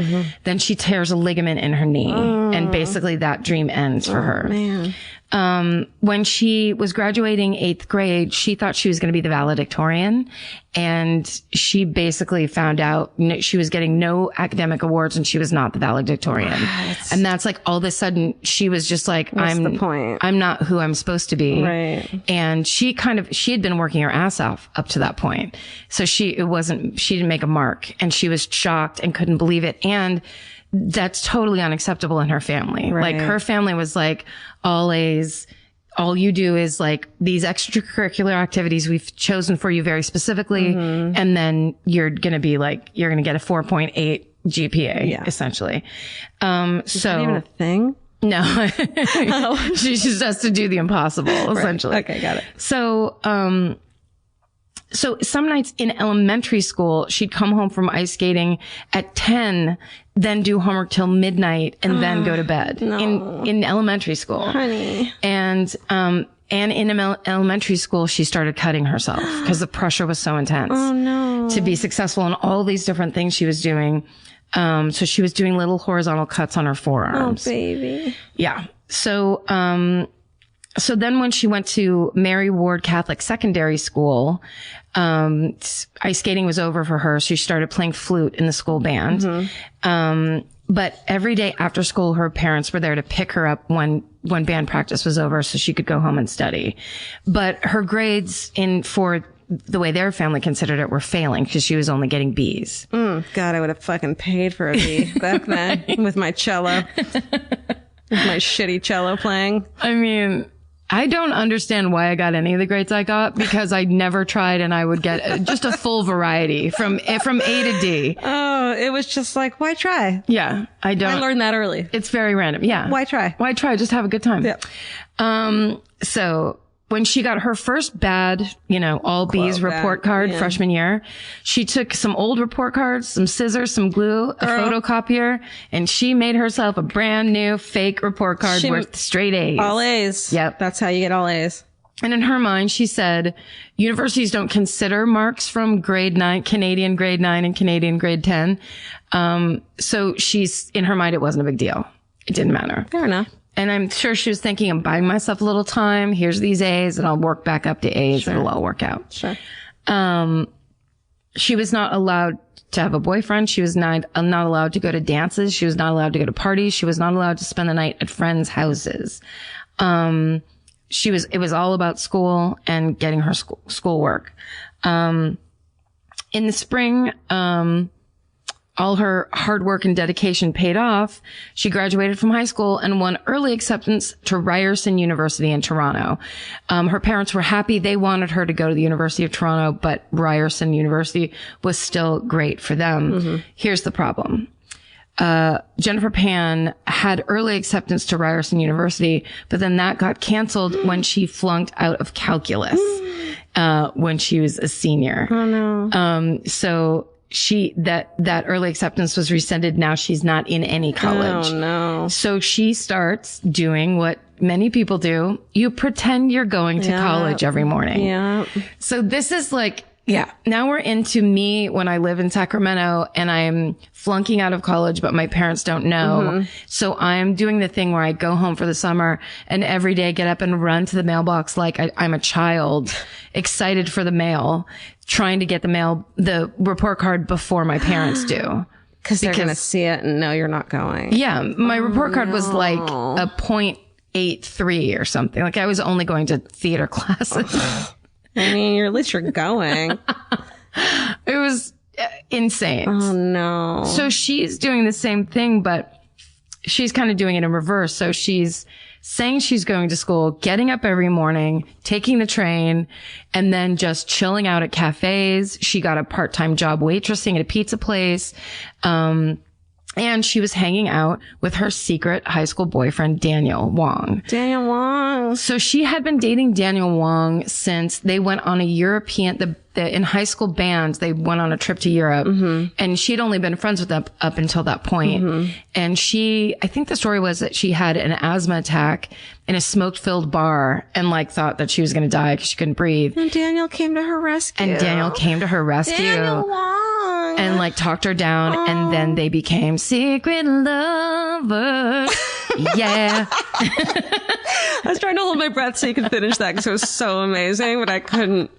Then she tears a ligament in her knee, and basically that dream ends for her. Man. When she was graduating 8th grade, she thought she was going to be the valedictorian. And she basically found out she was getting no academic awards and she was not the valedictorian. What? And that's like all of a sudden she was just like, What's the point? I'm not who I'm supposed to be. Right. And she had been working her ass off up to that point. So she didn't make a mark, and she was shocked and couldn't believe it. And that's totally unacceptable in her family. Right. Like her family was like, all A's. All you do is like these extracurricular activities we've chosen for you very specifically. Mm-hmm. And then you're going to get a 4.8 GPA, essentially. Is that even a thing? No, she just has to do the impossible, essentially. Right. Okay. Got it. So some nights in elementary school, she'd come home from ice skating at 10, then do homework till midnight, and then go to bed. No. In elementary school. Honey. And in elementary school, she started cutting herself because the pressure was so intense. Oh no. To be successful in all these different things she was doing. So she was doing little horizontal cuts on her forearms. Oh, baby. Yeah. So then when she went to Mary Ward Catholic Secondary School, ice skating was over for her. So she started playing flute in the school band. Mm-hmm. But every day after school, her parents were there to pick her up when band practice was over so she could go home and study. But her grades for the way their family considered it were failing because she was only getting B's. God, I would have fucking paid for a B back then with my cello. With my shitty cello playing. I mean, I don't understand why I got any of the grades I got because I never tried, and I would get just a full variety from A to D. Oh, it was just like, why try? Yeah, I learned that early. It's very random. Yeah. Why try? Why try? Just have a good time. Yeah. So when she got her first bad, all B's report card freshman year, she took some old report cards, some scissors, some glue, a photocopier, and she made herself a brand new fake report card worth straight A's. All A's. Yep. That's how you get all A's. And in her mind, she said, universities don't consider marks from grade 9, Canadian grade 9 and Canadian grade 10. So in her mind, it wasn't a big deal. It didn't matter. Fair enough. And I'm sure she was thinking, I'm buying myself a little time. Here's these A's and I'll work back up to A's. Sure. It'll all work out. Sure. She was not allowed to have a boyfriend. She was not allowed to go to dances. She was not allowed to go to parties. She was not allowed to spend the night at friends' houses. It was all about school and getting her schoolwork. In the spring, all her hard work and dedication paid off. She graduated from high school and won early acceptance to Ryerson University in Toronto. Her parents were happy. They wanted her to go to the University of Toronto, but Ryerson University was still great for them. Mm-hmm. Here's the problem. Jennifer Pan had early acceptance to Ryerson University, but then that got canceled when she flunked out of calculus, when she was a senior. Oh no. So that early acceptance was rescinded. Now she's not in any college. Oh no. So she starts doing what many people do. You pretend you're going to college every morning. Yeah. So this is like, now we're into me when I live in Sacramento and I'm flunking out of college, but my parents don't know. Mm-hmm. So I'm doing the thing where I go home for the summer and every day get up and run to the mailbox like I'm a child, excited for the mail, trying to get the report card before my parents do. Because they're going to see it and know you're not going. Yeah. My report card was like a 0.83 or something. Like I was only going to theater classes. I mean, at least you're going. It was insane. Oh, no. So she's doing the same thing, but she's kind of doing it in reverse. So she's saying she's going to school, getting up every morning, taking the train, and then just chilling out at cafes. She got a part-time job waitressing at a pizza place. And she was hanging out with her secret high school boyfriend, Daniel Wong. Daniel Wong. So she had been dating Daniel Wong since they went on a European, in high school bands, they went on a trip to Europe. Mm-hmm. And she'd only been friends with them up until that point. Mm-hmm. And I think the story was that she had an asthma attack in a smoke-filled bar and thought that she was going to die because she couldn't breathe. And Daniel came to her rescue. Daniel Wong. And talked her down, and then they became secret lovers. Yeah. I was trying to hold my breath so you could finish that because it was so amazing, but I couldn't.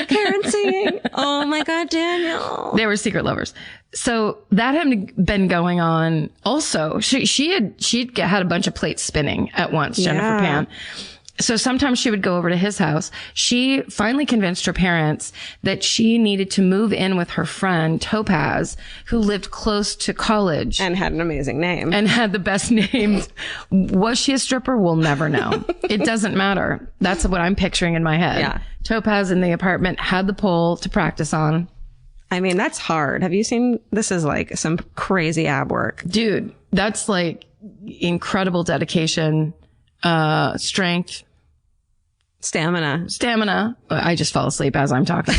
Parents singing. Oh my God, Daniel. They were secret lovers. So that had been going on also. She'd had a bunch of plates spinning at once, Jennifer Pan. So sometimes she would go over to his house. She finally convinced her parents that she needed to move in with her friend Topaz, who lived close to college. And had an amazing name. And had the best name. Was she a stripper? We'll never know. It doesn't matter. That's what I'm picturing in my head. Yeah. Topaz in the apartment had the pole to practice on. I mean, that's hard. Have you seen, this is like some crazy ab work. Dude, that's like incredible dedication, strength. Stamina. I just fall asleep as I'm talking.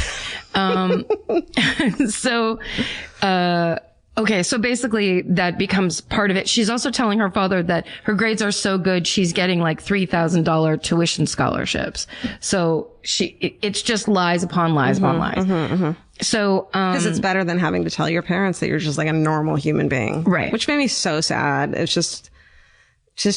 Okay. So basically that becomes part of it. She's also telling her father that her grades are so good, she's getting like $3,000 tuition scholarships. So it's just lies upon lies upon lies. So, because it's better than having to tell your parents that you're just like a normal human being. Right. Which made me so sad. It's just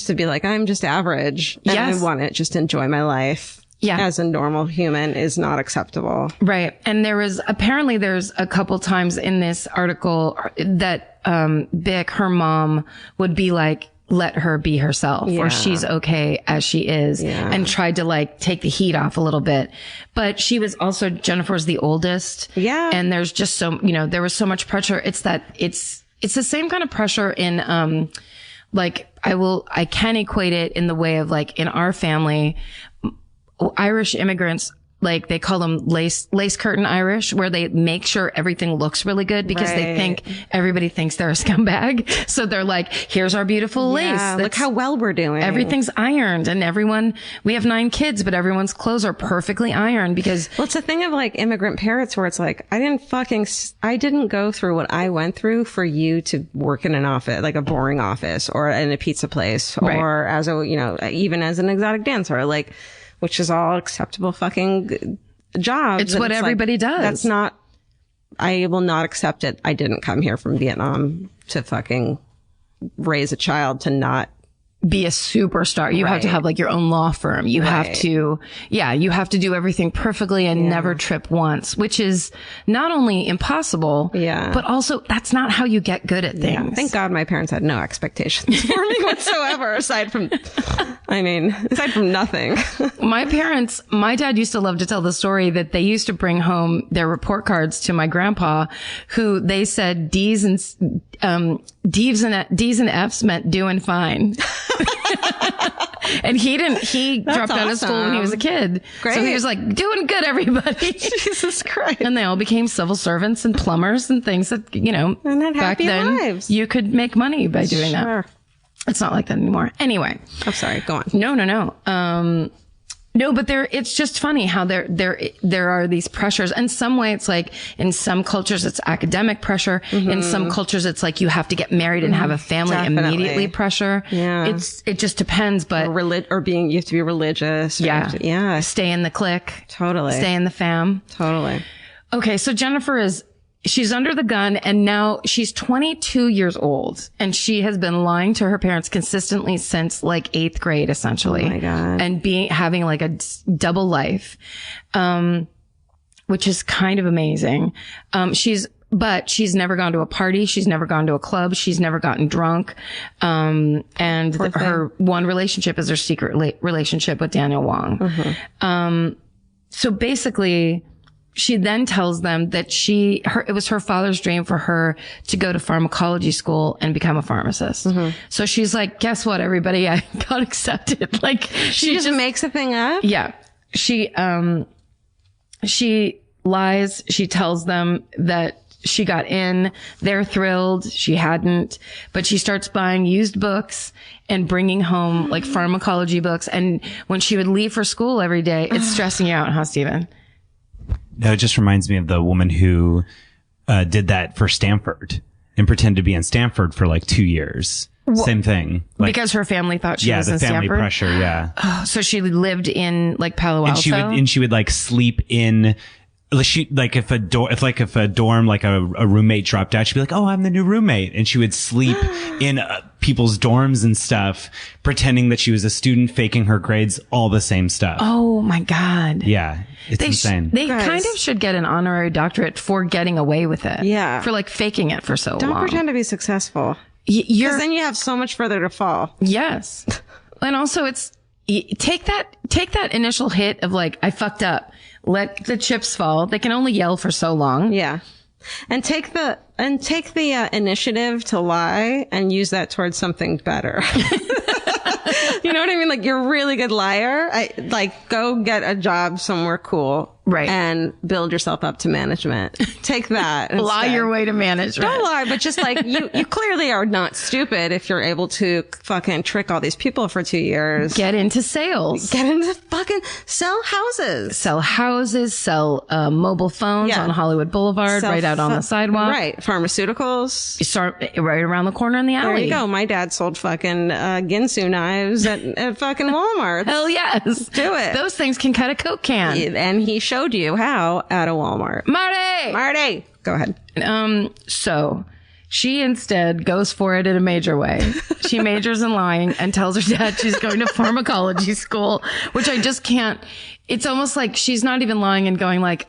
to be like, I'm just average. And Yes. I want to just enjoy my life. Yeah. As a normal human is not acceptable. Right. And there's a couple times in this article that, Bic, her mom, would be like, let her be herself, or she's okay as she is, and tried to like take the heat off a little bit. But she was also, Jennifer's the oldest. Yeah. And there's just there was so much pressure. It's the same kind of pressure in, like, I can equate it in the way of like in our family, Irish immigrants, like they call them lace curtain Irish, where they make sure everything looks really good because they think everybody thinks they're a scumbag. So they're like, here's our beautiful lace. Look how well we're doing. Everything's ironed, and we have 9 kids, but everyone's clothes are perfectly ironed because. Well, it's a thing of like immigrant parents where it's like, I didn't go through what I went through for you to work in an office, like a boring office or in a pizza place or as even as an exotic dancer, like, which is all acceptable fucking jobs. It's what everybody does. That's not, I will not accept it. I didn't come here from Vietnam to fucking raise a child to not be a superstar. You have to have like your own law firm. You have to, you have to do everything perfectly and never trip once, which is not only impossible, but also that's not how you get good at things. Yeah. Thank God my parents had no expectations for me whatsoever, aside from nothing. My dad used to love to tell the story that they used to bring home their report cards to my grandpa, who they said D's and F's meant doing fine. And he dropped out of school when he was a kid. Great. So he was like, doing good, everybody. Jesus Christ. And they all became civil servants and plumbers and things that, and had back happy then lives. You could make money by doing that. It's not like that anymore. Anyway. I'm sorry. Go on. No. No, but it's just funny how there are these pressures. In some way, it's like in some cultures, it's academic pressure. In some cultures, it's like you have to get married and have a family immediately pressure. Yeah. It just depends, but. You have to be religious. Yeah. Stay in the clique. Totally. Stay in the fam. Totally. Okay. So Jennifer she's under the gun, and now she's 22 years old, and she has been lying to her parents consistently since like 8th grade, essentially. Oh my God. And having like a double life, which is kind of amazing. But she's never gone to a party. She's never gone to a club. She's never gotten drunk. And her one relationship is her secret relationship with Daniel Wong. So basically, she then tells them that it was her father's dream for her to go to pharmacology school and become a pharmacist. So she's like, guess what, everybody? I got accepted. Like, she just makes a thing up? Yeah. She lies. She tells them that she got in. They're thrilled. She hadn't, but she starts buying used books and bringing home like pharmacology books. And when she would leave for school every day, it's stressing you out, huh, Stephen? No, it just reminds me of the woman who did that for Stanford and pretended to be in Stanford for like 2 years. Same thing. Like, because her family thought she was in Stanford. Yeah, the family pressure, Oh, so she lived in like Palo Alto? And she would like sleep in... if a dorm, like a roommate dropped out, she'd be like, oh, I'm the new roommate. And she would sleep in people's dorms and stuff, pretending that she was a student, faking her grades, all the same stuff. Oh my God. Yeah. It's insane. They kind of should get an honorary doctorate for getting away with it. Yeah. For like faking it for so long. Don't pretend to be successful. Because then you have so much further to fall. Yes. And also take that initial hit of like, I fucked up. Let the chips fall. They can only yell for so long. Yeah. And take the initiative to lie and use that towards something better. You know what I mean? Like, you're a really good liar. Go get a job somewhere cool. Right. And build yourself up to management. Take that. Lie your way to management. Don't lie, but just like, you clearly are not stupid if you're able to fucking trick all these people for 2 years. Get into sales. Get into fucking sell houses. Sell mobile phones on Hollywood Boulevard, right out on the sidewalk. Right. Pharmaceuticals. You start right around the corner in the alley. There you go. My dad sold fucking Ginsu knives at fucking Walmart. Hell yes. Do it. Those things can cut a Coke can. And he showed you how at a Walmart. Marty! Go ahead. So she instead goes for it in a major way. She majors in lying and tells her dad she's going to pharmacology school, which I just can't. It's almost like she's not even lying and going like,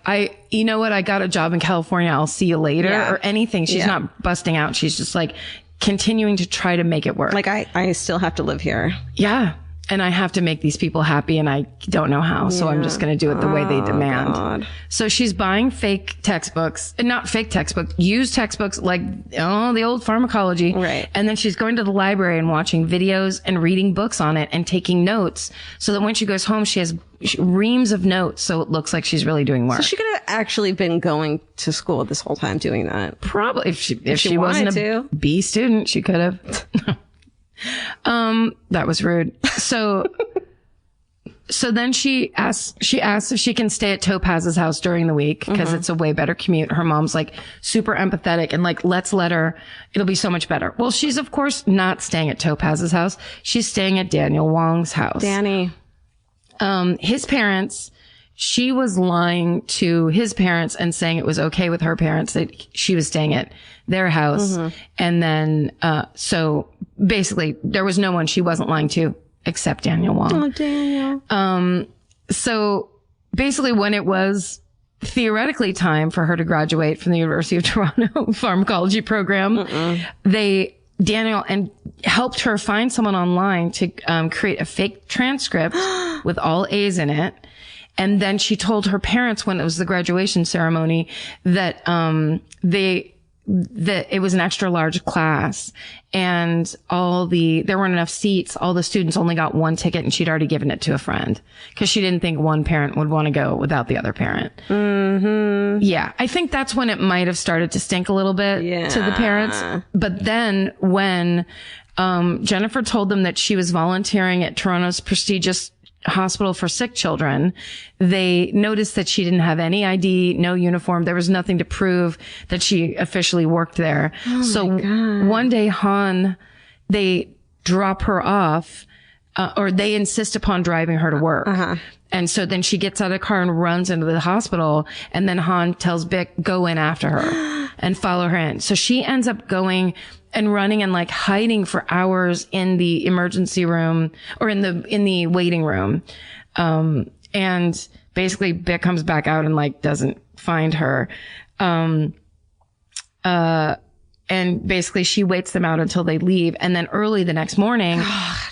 you know what? I got a job in California. I'll see you later or anything. She's not busting out. She's just like continuing to try to make it work. Like, I still have to live here. Yeah. And I have to make these people happy and I don't know how. So I'm just going to do it the way they demand. God. So she's buying fake textbooks, not fake textbooks, used textbooks like, the old pharmacology. Right. And then she's going to the library and watching videos and reading books on it and taking notes so that when she goes home, she has reams of notes. So it looks like she's really doing work. So she could have actually been going to school this whole time doing that. Probably. If she wasn't a B student, she could have. That was rude. So then she asks if she can stay at Topaz's house during the week because it's a way better commute. Her mom's like super empathetic and like, let's let her, it'll be so much better. Well, she's of course not staying at Topaz's house. She's staying at Daniel Wong's house. Danny. His parents, she was lying to his parents and saying it was okay with her parents that she was staying at their house. And then, so basically there was no one she wasn't lying to except Daniel Wong. Oh, Daniel. So basically when it was theoretically time for her to graduate from the University of Toronto pharmacology program, Daniel helped her find someone online to create a fake transcript with all A's in it. And then she told her parents when it was the graduation ceremony that that it was an extra large class and there weren't enough seats. All the students only got one ticket and she'd already given it to a friend because she didn't think one parent would want to go without the other parent. Mm-hmm. Yeah. I think that's when it might have started to stink a little bit to the parents. But then when, Jennifer told them that she was volunteering at Toronto's prestigious hospital for sick children, they noticed that she didn't have any ID, no uniform. There was nothing to prove that she officially worked there. So one day, they drop her off, or they insist upon driving her to work. And so then she gets out of the car and runs into the hospital. And then Han tells Bick, go in after her and follow her in. So she ends up going and running and like hiding for hours in the emergency room or in the waiting room. And basically Bick comes back out and like doesn't find her. And basically she waits them out until they leave. And then early the next morning,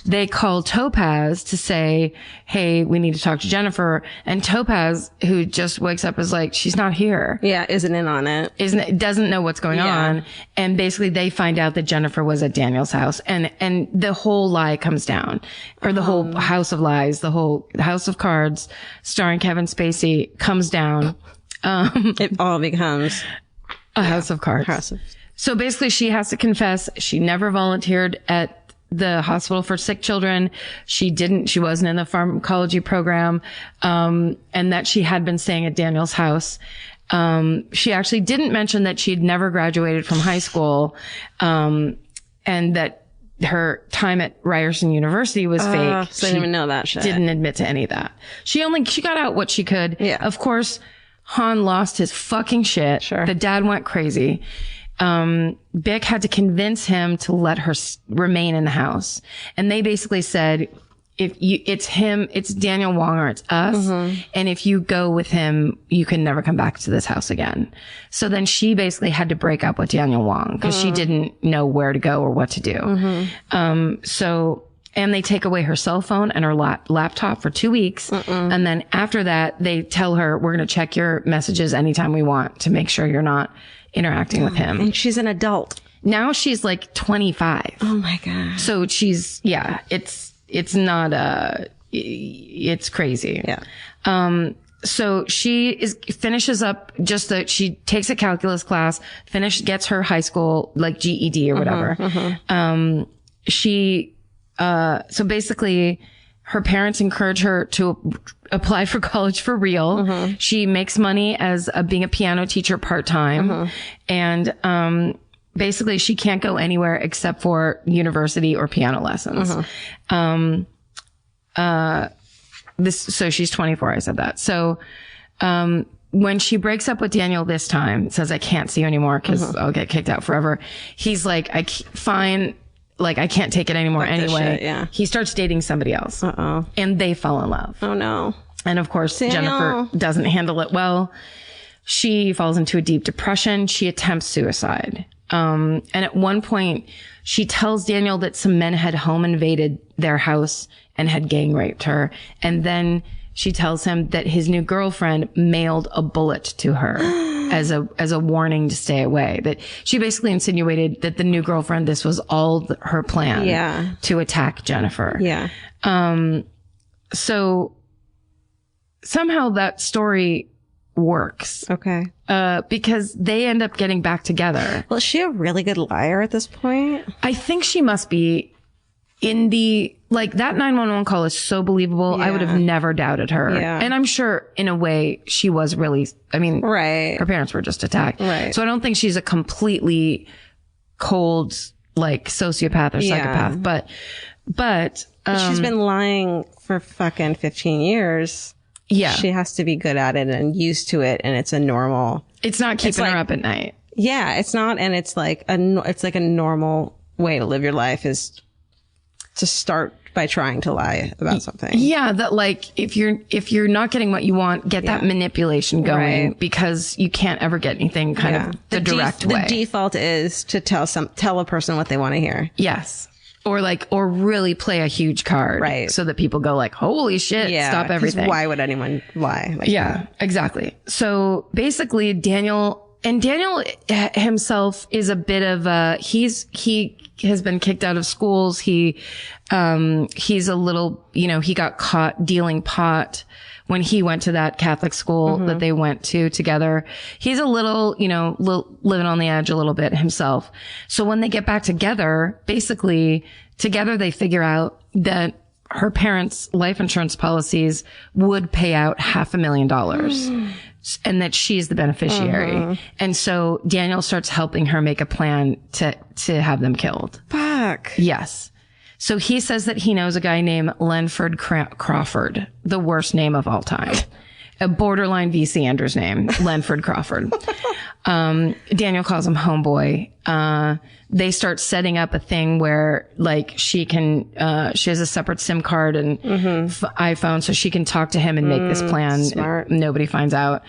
they call Topaz to say, hey, we need to talk to Jennifer. And Topaz, who just wakes up, is like, she's not here. Yeah, isn't in on it. Doesn't know what's going on. And basically they find out that Jennifer was at Daniel's house. And the whole lie comes down. Or the whole house of lies, the whole house of cards starring Kevin Spacey comes down. It all becomes a house of cards. So basically she has to confess she never volunteered at the hospital for sick children. She wasn't in the pharmacology program, and that she had been staying at Daniel's house. She actually didn't mention that she'd never graduated from high school, and that her time at Ryerson University was fake. So I didn't even know that shit. Didn't admit to any of that. She got out what she could. Yeah. Of course, Han lost his fucking shit. Sure. The dad went crazy. Bick had to convince him to let her remain in the house. And they basically said, it's him, it's Daniel Wong or it's us. And if you go with him, you can never come back to this house again. So then she basically had to break up with Daniel Wong because she didn't know where to go or what to do. And they take away her cell phone and her laptop for 2 weeks. And then after that, they tell her, we're going to check your messages anytime we want to make sure you're not interacting with him. And she's an adult. Now she's like 25. Oh my God. So she's, it's not it's crazy. Yeah. So she finishes up she takes a calculus class, gets her high school, like GED or whatever. So basically her parents encourage her to apply for college for real. She makes money as being a piano teacher part-time. And, basically she can't go anywhere except for university or piano lessons. So she's 24. I said that. So, when she breaks up with Daniel this time, says, I can't see you anymore because I'll get kicked out forever. He's like, fine. Like, I can't take it anymore anyway. Shit, He starts dating somebody else. And they fall in love. Oh no. And of course, Jennifer doesn't handle it well. She falls into a deep depression. She attempts suicide. And at one point she tells Daniel that some men had home invaded their house and had gang raped her. And then she tells him that his new girlfriend mailed a bullet to her as a warning to stay away. That she basically insinuated that the new girlfriend, this was all her plan to attack Jennifer. So somehow that story works. Okay. Because they end up getting back together. Well, is she a really good liar at this point? I think she must be. That 911 call is so believable. I would have never doubted her. And I'm sure in a way she was really, her parents were just attacked. So I don't think she's a completely cold, sociopath or psychopath, but she's been lying for fucking 15 years. Yeah. She has to be good at it and used to it. And it's not keeping her up at night. Yeah, it's not. And it's like a normal way to live your life is to start by trying to lie about something. Yeah. That if you're not getting what you want, get that manipulation going because you can't ever get anything kind of the direct way. The default is to tell a person what they want to hear. Yes. Or really play a huge card. Right. So that people go holy shit, stop everything. Why would anyone lie? Exactly. So basically Daniel himself is a bit of he has been kicked out of schools. He's a little, he got caught dealing pot when he went to that Catholic school that they went to together. He's a little, living on the edge a little bit himself. So when they get back together, basically together they figure out that her parents' life insurance policies would pay out $500,000 and that she's the beneficiary. And so Daniel starts helping her make a plan to have them killed. Fuck. Yes. So he says that he knows a guy named Lenford Crawford, the worst name of all time. A borderline V.C. Andrews name, Lenford Crawford. Daniel calls him homeboy. They start setting up a thing where she has a separate SIM card and iPhone so she can talk to him and make this plan. Smart. Nobody finds out.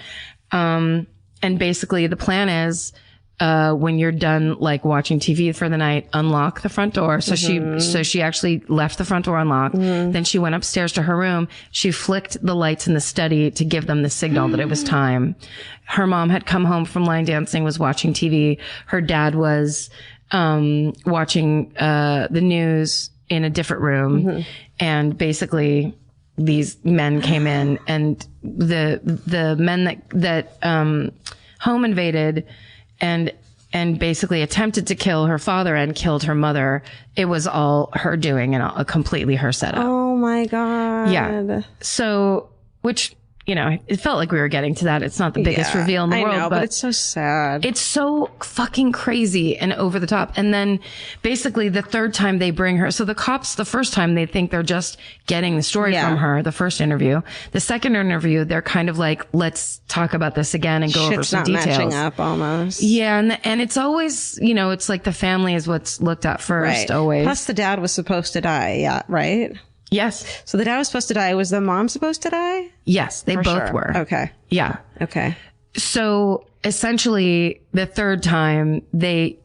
And basically the plan is, when you're done watching TV for the night, unlock the front door. So she actually left the front door unlocked. Then she went upstairs to her room. She flicked the lights in the study to give them the signal that it was time. Her mom had come home from line dancing, was watching TV. Her dad was watching the news in a different room. And basically these men came in and the men that home invaded and basically attempted to kill her father and killed her mother. It was all her doing and completely her setup. Oh my God. Yeah. So, which you know, it felt like we were getting to that. It's not the biggest reveal in the world, but it's so sad. It's so fucking crazy and over the top. And then basically the third time they bring her, so the cops, the first time they think they're just getting the story from her, the first interview. The second interview, they're kind of like, let's talk about this again and go over some details. Matching up almost. Yeah. And it's always, you know, it's like the family is what's looked at first, always. Plus the dad was supposed to die. Yeah. Right. Yes. So the dad was supposed to die. Was the mom supposed to die? Yes, they both were. Okay. Yeah. Okay. So essentially the third time they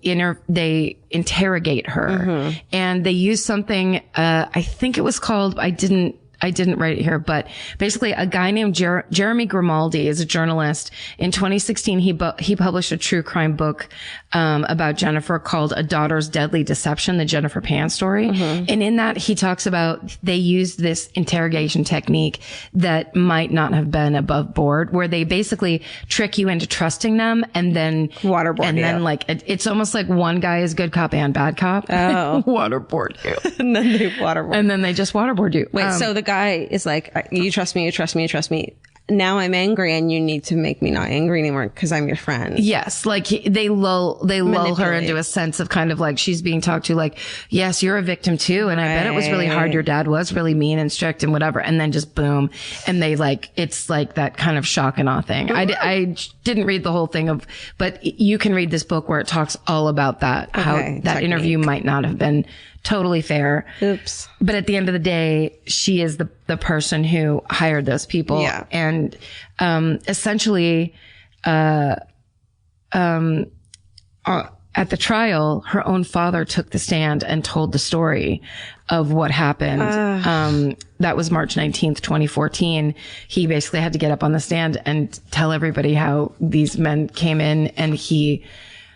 interrogate her and they use something, I think it was called, I didn't write it here, but basically a guy named Jeremy Grimaldi is a journalist. In 2016, he published a true crime book, about Jennifer called A Daughter's Deadly Deception, the Jennifer Pan story. And in that, he talks about they used this interrogation technique that might not have been above board, where they basically trick you into trusting them and then waterboard and you. then like, it's almost like one guy is good cop and bad cop. Oh. Waterboard you. And then they waterboard. And then they just waterboard you. Wait, so the guy is like, you trust me, you trust me, you trust me. Now I'm angry and you need to make me not angry anymore because I'm your friend. Yes. Like they lull her into a sense of kind of like she's being talked to like, yes, you're a victim too. And I bet it was really hard. Your dad was really mean and strict and whatever. And then just boom. And they like, it's like that kind of shock and awe thing. I didn't read the whole thing but you can read this book where it talks all about that, how that interview might not have been totally fair. Oops. But at the end of the day, she is the person who hired those people. Yeah. And, essentially, at the trial, her own father took the stand and told the story of what happened. That was March 19th, 2014. He basically had to get up on the stand and tell everybody how these men came in and he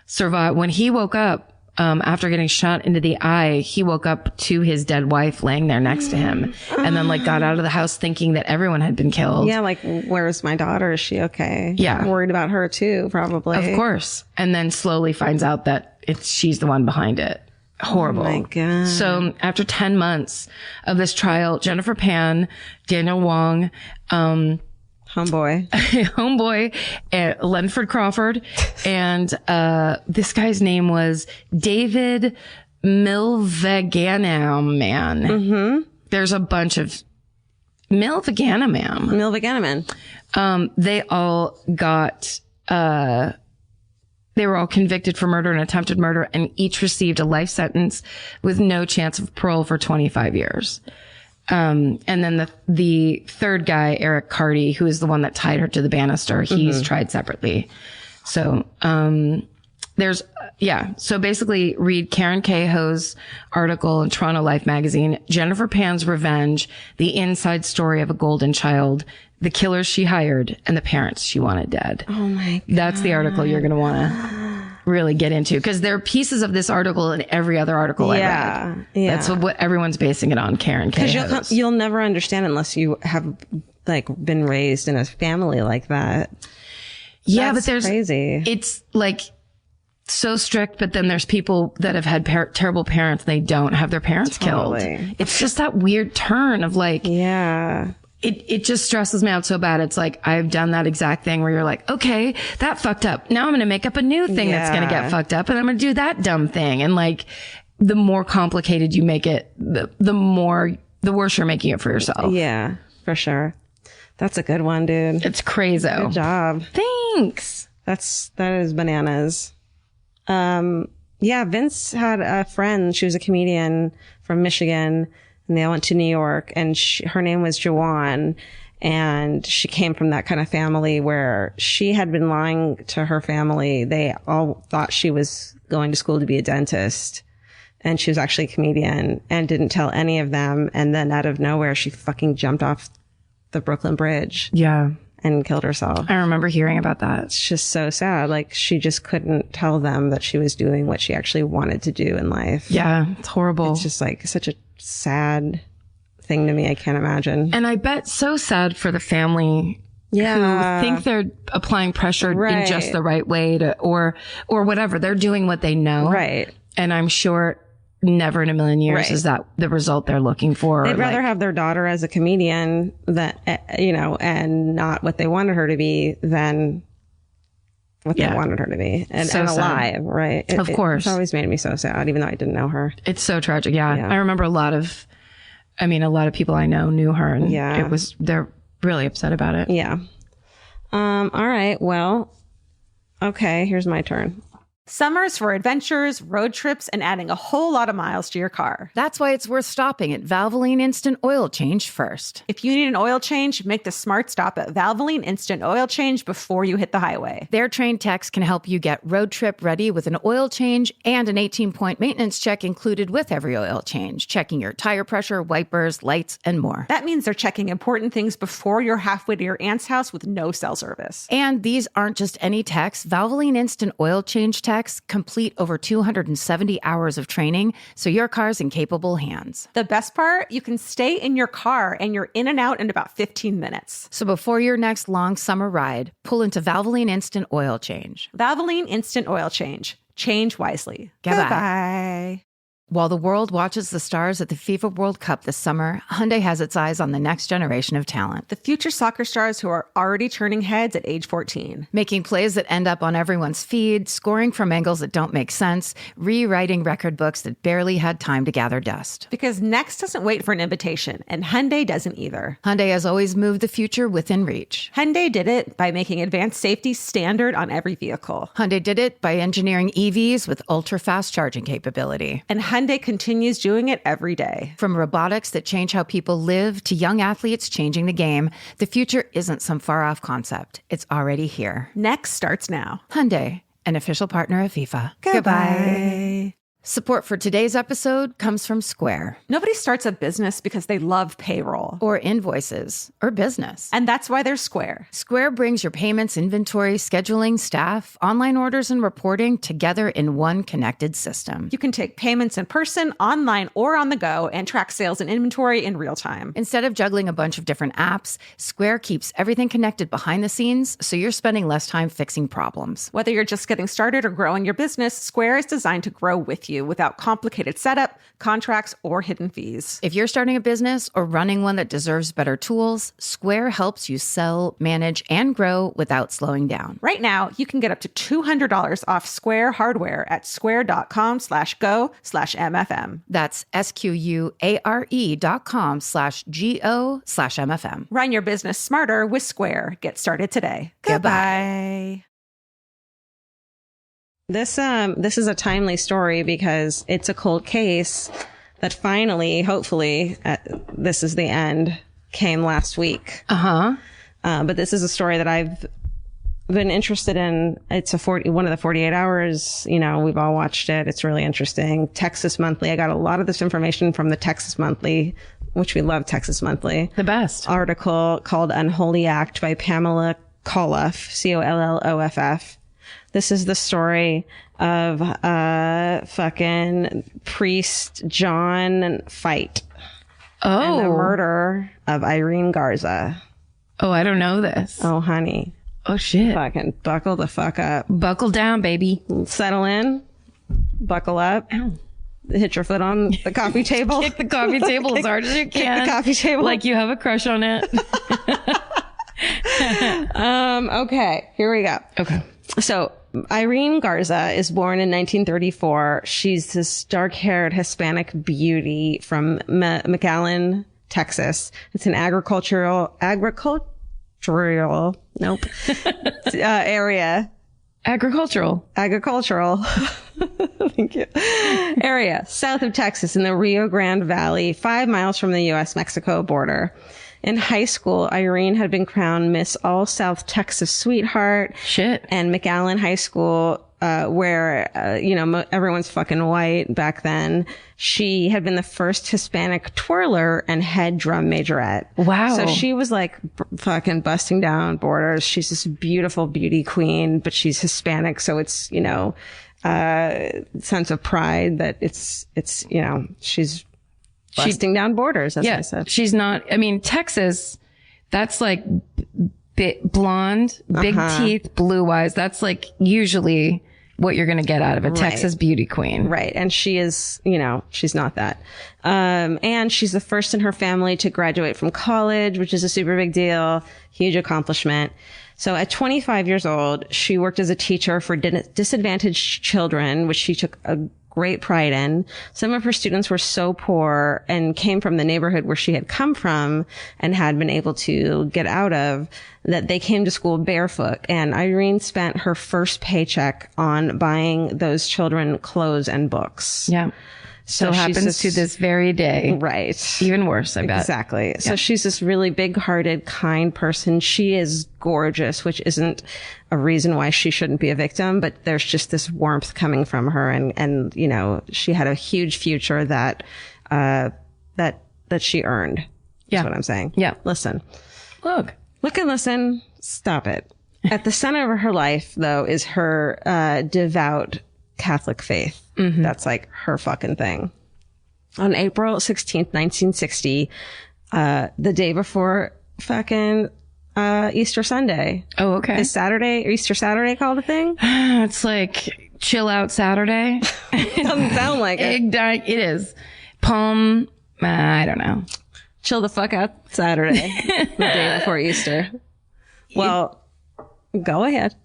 survived. When he woke up, after getting shot into the eye, he woke up to his dead wife laying there next to him and then like got out of the house thinking that everyone had been killed. Yeah. Like, where's my daughter? Is she okay? Yeah. I'm worried about her too, probably. Of course. And then slowly finds out that she's the one behind it. Horrible. Oh my God. So after 10 months of this trial, Jennifer Pan, Daniel Wong, Homeboy, Lenford Crawford, and this guy's name was David Milveganam. There's a bunch of Milveganam. They all got they were all convicted for murder and attempted murder, and each received a life sentence with no chance of parole for 25 years. And then the third guy, Eric Carty, who is the one that tied her to the banister, he's tried separately. So, so basically read Karen Cahoe's article in Toronto Life magazine, Jennifer Pan's Revenge, the inside story of a golden child, the killers she hired, and the parents she wanted dead. Oh my God. That's the article you're going to want to really get into, because there are pieces of this article in every other article I read. Yeah. That's what everyone's basing it on, Karen Cahoe's. Because you'll never understand unless you have like been raised in a family like that. Yeah, That's but there's crazy. It's like so strict, but then there's people that have had terrible parents. They don't have their parents killed. It's just that weird turn of like, yeah. It just stresses me out so bad. It's like, I've done that exact thing where you're like, okay, that fucked up. Now I'm going to make up a new thing that's going to get fucked up, and I'm going to do that dumb thing. And like, the more complicated you make it, the worse you're making it for yourself. Yeah, for sure. That's a good one, dude. It's crazy. Good job. Thanks. That is bananas. Yeah, Vince had a friend. She was a comedian from Michigan, and they all went to New York, and her name was Joanne, and she came from that kind of family where she had been lying to her family. They all thought she was going to school to be a dentist, and she was actually a comedian, and didn't tell any of them. And then out of nowhere, she fucking jumped off the Brooklyn Bridge. Yeah. And killed herself. I remember hearing about that. It's just so sad. Like, she just couldn't tell them that she was doing what she actually wanted to do in life. Yeah, it's horrible. It's just like such a sad thing to me. I can't imagine. And I bet so sad for the family who think they're applying pressure in just the right way or whatever. They're doing what they know. Right. And I'm sure never in a million years Right. is that the result they're looking for. They'd rather have their daughter as a comedian and not what they wanted her to be than what they wanted her to be and So sad. alive. Right. Of course. It's always made me so sad, even though I didn't know her. It's so tragic. Yeah. I remember a lot of people I know knew her, and they're really upset about it. Yeah. All right. Well, okay. Here's my turn. Summer's for adventures, road trips, and adding a whole lot of miles to your car. That's why it's worth stopping at Valvoline Instant Oil Change first. If you need an oil change, make the smart stop at Valvoline Instant Oil Change before you hit the highway. Their trained techs can help you get road trip ready with an oil change and an 18-point maintenance check included with every oil change, checking your tire pressure, wipers, lights, and more. That means they're checking important things before you're halfway to your aunt's house with no cell service. And these aren't just any techs. Valvoline Instant Oil Change techs complete over 270 hours of training, so your car's in capable hands. The best part, you can stay in your car and you're in and out in about 15 minutes. So before your next long summer ride, pull into Valvoline Instant Oil Change. Valvoline Instant Oil Change. Change wisely. Goodbye. Goodbye. While the world watches the stars at the FIFA World Cup this summer, Hyundai has its eyes on the next generation of talent. The future soccer stars who are already turning heads at age 14. Making plays that end up on everyone's feed, scoring from angles that don't make sense, rewriting record books that barely had time to gather dust. Because Next doesn't wait for an invitation, and Hyundai doesn't either. Hyundai has always moved the future within reach. Hyundai did it by making advanced safety standard on every vehicle. Hyundai did it by engineering EVs with ultra-fast charging capability. And Hyundai continues doing it every day. From robotics that change how people live to young athletes changing the game, the future isn't some far-off concept. It's already here. Next starts now. Hyundai, an official partner of FIFA. Goodbye. Support for today's episode comes from Square. Nobody starts a business because they love payroll. Or invoices. Or business. And that's why they're Square. Square brings your payments, inventory, scheduling, staff, online orders, and reporting together in one connected system. You can take payments in person, online, or on the go and track sales and inventory in real time. Instead of juggling a bunch of different apps, Square keeps everything connected behind the scenes, so you're spending less time fixing problems. Whether you're just getting started or growing your business, Square is designed to grow with you without complicated setup, contracts, or hidden fees. If you're starting a business or running one that deserves better tools, Square helps you sell, manage, and grow without slowing down. Right now, you can get up to $200 off Square hardware at square.com/go/MFM. That's SQUARE.com/GO/MFM. Run your business smarter with Square. Get started today. Goodbye. This is a timely story because it's a cold case that finally, hopefully, this is the end, came last week. But this is a story that I've been interested in. It's one of the 48 hours. We've all watched it. It's really interesting. Texas Monthly. I got a lot of this information from the Texas Monthly, which we love Texas Monthly. The best. Article called Unholy Act by Pamela Colloff, Colloff. This is the story of fucking priest John Fight. And the murder of Irene Garza. Oh, I don't know this. Oh, honey. Oh, shit. Fucking buckle the fuck up. Buckle down, baby. Settle in. Buckle up. Ow. Hit your foot on the coffee table. Kick the coffee table as hard as you can. Kick the coffee table. Like you have a crush on it. Okay, here we go. Okay. So Irene Garza is born in 1934. She's this dark-haired Hispanic beauty from McAllen, Texas. It's an agricultural, nope, area. Agricultural. Thank you. Area south of Texas in the Rio Grande Valley, 5 miles from the U.S.-Mexico border. In high school, Irene had been crowned Miss All South Texas Sweetheart. Shit. And McAllen High School, where, everyone's fucking white back then. She had been the first Hispanic twirler and head drum majorette. Wow. So she was like fucking busting down borders. She's this beautiful beauty queen, but she's Hispanic. So it's, sense of pride that it's, she's busting down borders, as I said. She's not, Texas, that's like blonde, big teeth, blue eyes. That's like usually what you're going to get out of a Texas beauty queen. Right. And she is, she's not that. And she's the first in her family to graduate from college, which is a super big deal, huge accomplishment. So at 25 years old, she worked as a teacher for disadvantaged children, which she took a great pride in. Some of her students were so poor and came from the neighborhood where she had come from and had been able to get out of, that they came to school barefoot. And Irene spent her first paycheck on buying those children clothes and books. Yeah. So happens to this very day. Right. Even worse, I bet. Exactly. So she's this really big-hearted, kind person. She is gorgeous, which isn't a reason why she shouldn't be a victim, but there's just this warmth coming from her. And she had a huge future that she earned. Yeah. That's what I'm saying. Yeah. Listen. Look and listen. Stop it. At the center of her life, though, is her devout Catholic faith. Mm-hmm. That's like her fucking thing. On April 16th, 1960, the day before fucking Easter Sunday. Oh, okay. Is Easter Saturday called a thing? It's like chill out Saturday. Doesn't sound like it. It is. Palm, I don't know. Chill the fuck out Saturday, the day before Easter. Well, go ahead.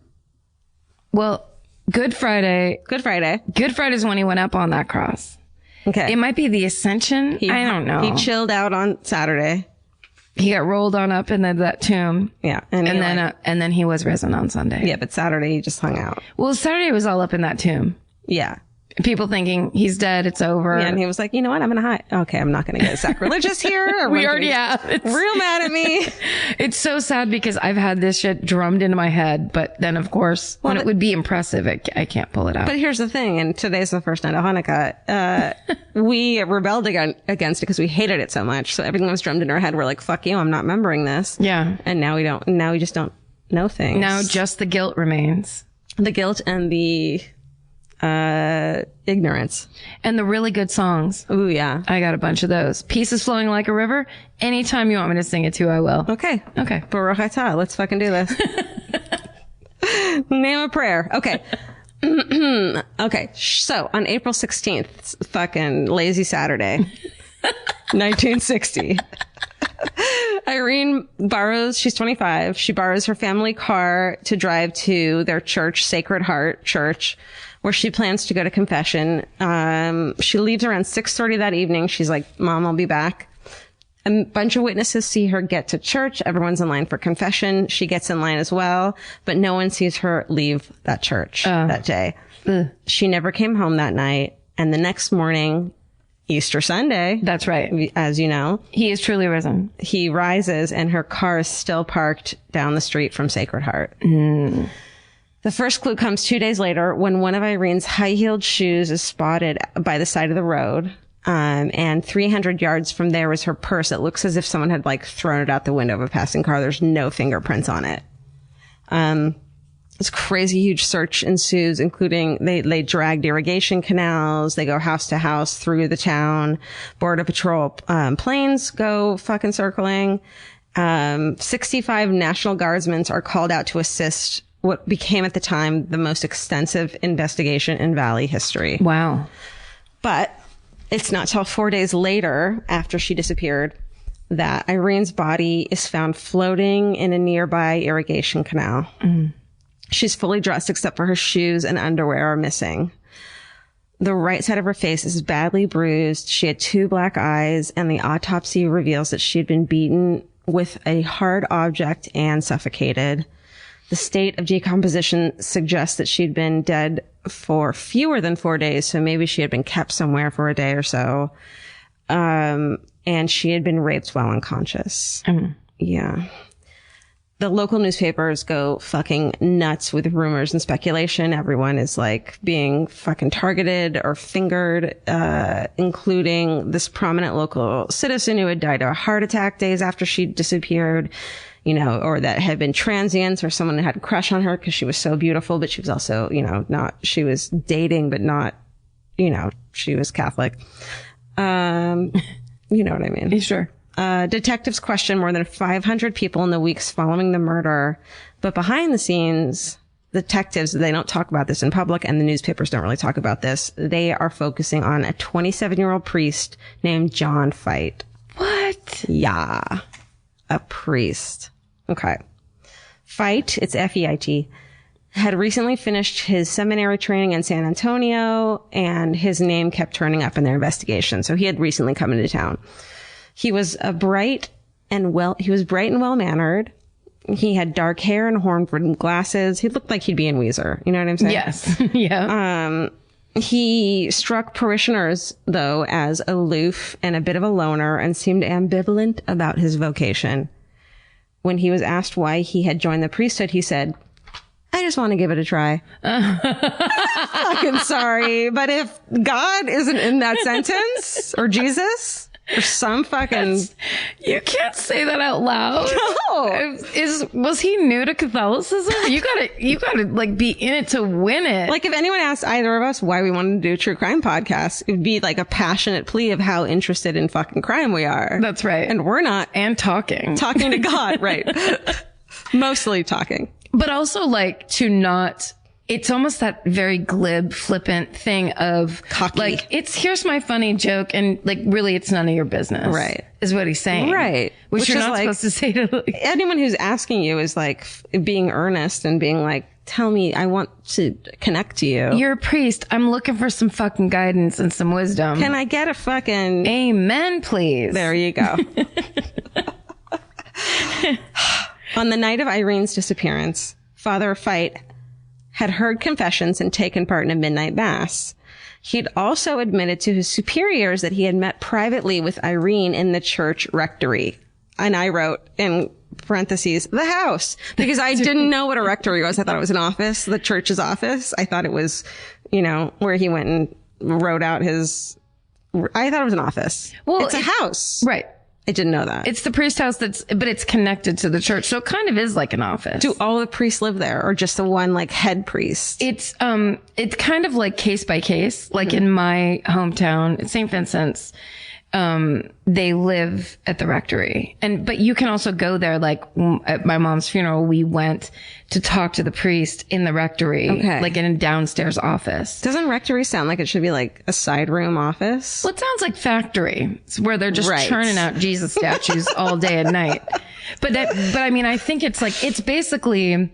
Well, Good Friday. Good Friday. Good Friday is when he went up on that cross. Okay. It might be the Ascension. I don't know. He chilled out on Saturday. He got rolled on up into that tomb. Yeah. And then he was risen on Sunday. Yeah, but Saturday he just hung out. Well, Saturday was all up in that tomb. Yeah. People thinking he's dead, it's over. Yeah, and he was like, you know what? I'm going to hide. Okay, I'm not going to get sacrilegious here. We already have. Real mad at me. It's so sad because I've had this shit drummed into my head, but then of course, when it would be impressive, I can't pull it out. But here's the thing, and today's the first night of Hanukkah. We rebelled against it because we hated it so much. So everything was drummed in our head. We're like, fuck you, I'm not remembering this. Yeah. And now we don't. Now we just don't know things. Now just the guilt remains. The guilt and the ignorance. And the really good songs. Ooh, yeah. I got a bunch of those. Pieces Flowing Like a River. Anytime you want me to sing it too, I will. Okay. Baruch atah. Let's fucking do this. Name a prayer. Okay. Okay. So on April 16th, fucking lazy Saturday, 1960. Irene she's 25. She borrows her family car to drive to their church, Sacred Heart Church, where she plans to go to confession. She leaves around 6:30 that evening. She's like, Mom, I'll be back. A bunch of witnesses see her get to church. Everyone's in line for confession. She gets in line as well, but no one sees her leave that church that day. She never came home that night. And the next morning, Easter Sunday. That's right. As you know. He is truly risen. He rises and her car is still parked down the street from Sacred Heart. Mm. The first clue comes 2 days later when one of Irene's high-heeled shoes is spotted by the side of the road. And 300 yards from there is her purse. It looks as if someone had like thrown it out the window of a passing car. There's no fingerprints on it. This crazy huge search ensues, including they dragged irrigation canals. They go house to house through the town. Border Patrol planes go fucking circling. 65 National Guardsmen are called out to assist what became at the time the most extensive investigation in Valley history. Wow. But it's not till 4 days later, after she disappeared, that Irene's body is found floating in a nearby irrigation canal. Mm. She's fully dressed except for her shoes and underwear are missing. The right side of her face is badly bruised. She had 2 black eyes, and the autopsy reveals that she had been beaten with a hard object and suffocated. The state of decomposition suggests that she'd been dead for fewer than 4 days, so maybe she had been kept somewhere for a day or so. And she had been raped while unconscious. Mm. Yeah. The local newspapers go fucking nuts with rumors and speculation. Everyone is like being fucking targeted or fingered, including this prominent local citizen who had died of a heart attack days after she disappeared, or that had been transients or someone had a crush on her because she was so beautiful, but she was also, she was dating, but not, she was Catholic. You know what I mean? Sure. Detectives questioned more than 500 people in the weeks following the murder, but behind the scenes, detectives, they don't talk about this in public, and the newspapers don't really talk about this. They are focusing on a 27-year-old priest named John Fite. What? Yeah. A priest. Okay. Fite, it's F-E-I-T, had recently finished his seminary training in San Antonio, and his name kept turning up in their investigation. So he had recently come into town. He was bright and well-mannered. He had dark hair and horn-rimmed glasses. He looked like he'd be in Weezer. You know what I'm saying? Yes. Yeah. He struck parishioners, though, as aloof and a bit of a loner, and seemed ambivalent about his vocation. When he was asked why he had joined the priesthood, he said, I just want to give it a try. Fucking sorry. But if God isn't in that sentence, or Jesus, or some fucking... You can't say that out loud. No. Was he new to Catholicism? You gotta like be in it to win it. Like if anyone asked either of us why we wanted to do a true crime podcast, it would be like a passionate plea of how interested in fucking crime we are. That's right. And we're not. And talking To God, right. Mostly talking. But also like to not, it's almost that very glib, flippant thing of cocky. Like, here's my funny joke. And like, really, it's none of your business. Right. Is what he's saying. Right. Which you're is not like, supposed to say to like, anyone who's asking you is like being earnest and being like, tell me, I want to connect to you. You're a priest. I'm looking for some fucking guidance and some wisdom. Can I get a fucking... Amen, please. There you go. On the night of Irene's disappearance, Father Fite had heard confessions and taken part in a midnight mass. He'd also admitted to his superiors that he had met privately with Irene in the church rectory. And I wrote in parentheses, the house, because I didn't know what a rectory was. I thought it was an office, the church's office. I thought it was, where he went and wrote out I thought it was an office. Well, it's a house. Right. I didn't know that. It's the priest house but it's connected to the church. So it kind of is like an office. Do all the priests live there or just the one like head priest? It's kind of like case by case. Like in my hometown, at St. Vincent's, they live at the rectory. But you can also go there. Like at my mom's funeral, we went to talk to the priest in the rectory, like in a downstairs office. Doesn't rectory sound like it should be like a side room office? Well, it sounds like factory. It's where they're just churning out Jesus statues all day and night. But I mean, I think it's basically,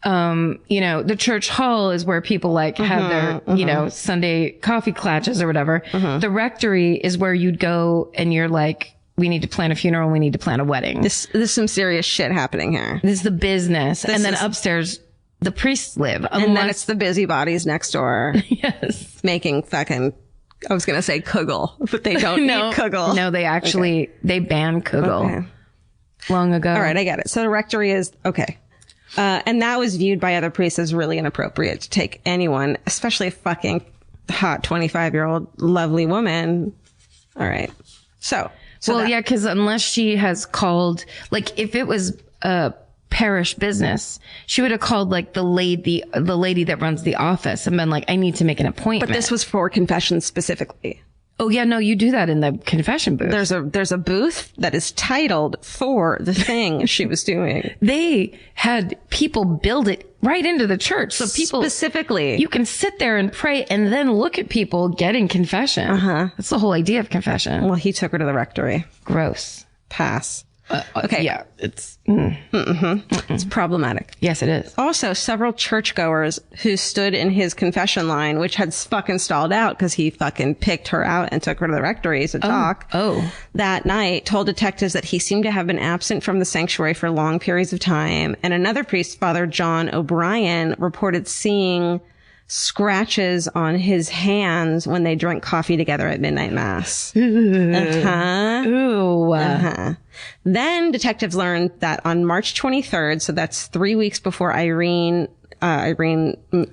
the church hall is where people like have their, Sunday coffee clatches or whatever. The rectory is where you'd go and you're like, we need to plan a funeral. We need to plan a wedding. There's some serious shit happening here. This is the business. Then upstairs, the priests live. And then it's the busybodies next door. Yes. Making fucking, I was going to say kugel, but they don't eat kugel. No, they actually, they banned kugel long ago. All right, I get it. So the rectory is, okay. And that was viewed by other priests as really inappropriate to take anyone, especially a fucking hot 25-year-old lovely woman. All right. So because unless she has called, like if it was a parish business, she would have called like the lady that runs the office and been like, I need to make an appointment. But this was for confessions specifically. Oh yeah, no, you do that in the confession booth. There's a booth that is titled for the thing she was doing. They had people build it right into the church. So people specifically, you can sit there and pray and then look at people getting confession. That's the whole idea of confession. Well, he took her to the rectory. Gross. Pass. Okay. Yeah, it's it's problematic. Yes, it is. Also, several churchgoers who stood in his confession line, which had fucking stalled out because he fucking picked her out and took her to the rectory to talk. That night, told detectives that he seemed to have been absent from the sanctuary for long periods of time. And another priest, Father John O'Brien, reported seeing scratches on his hands when they drank coffee together at midnight mass. Then detectives learned that on March 23rd, so that's 3 weeks before Irene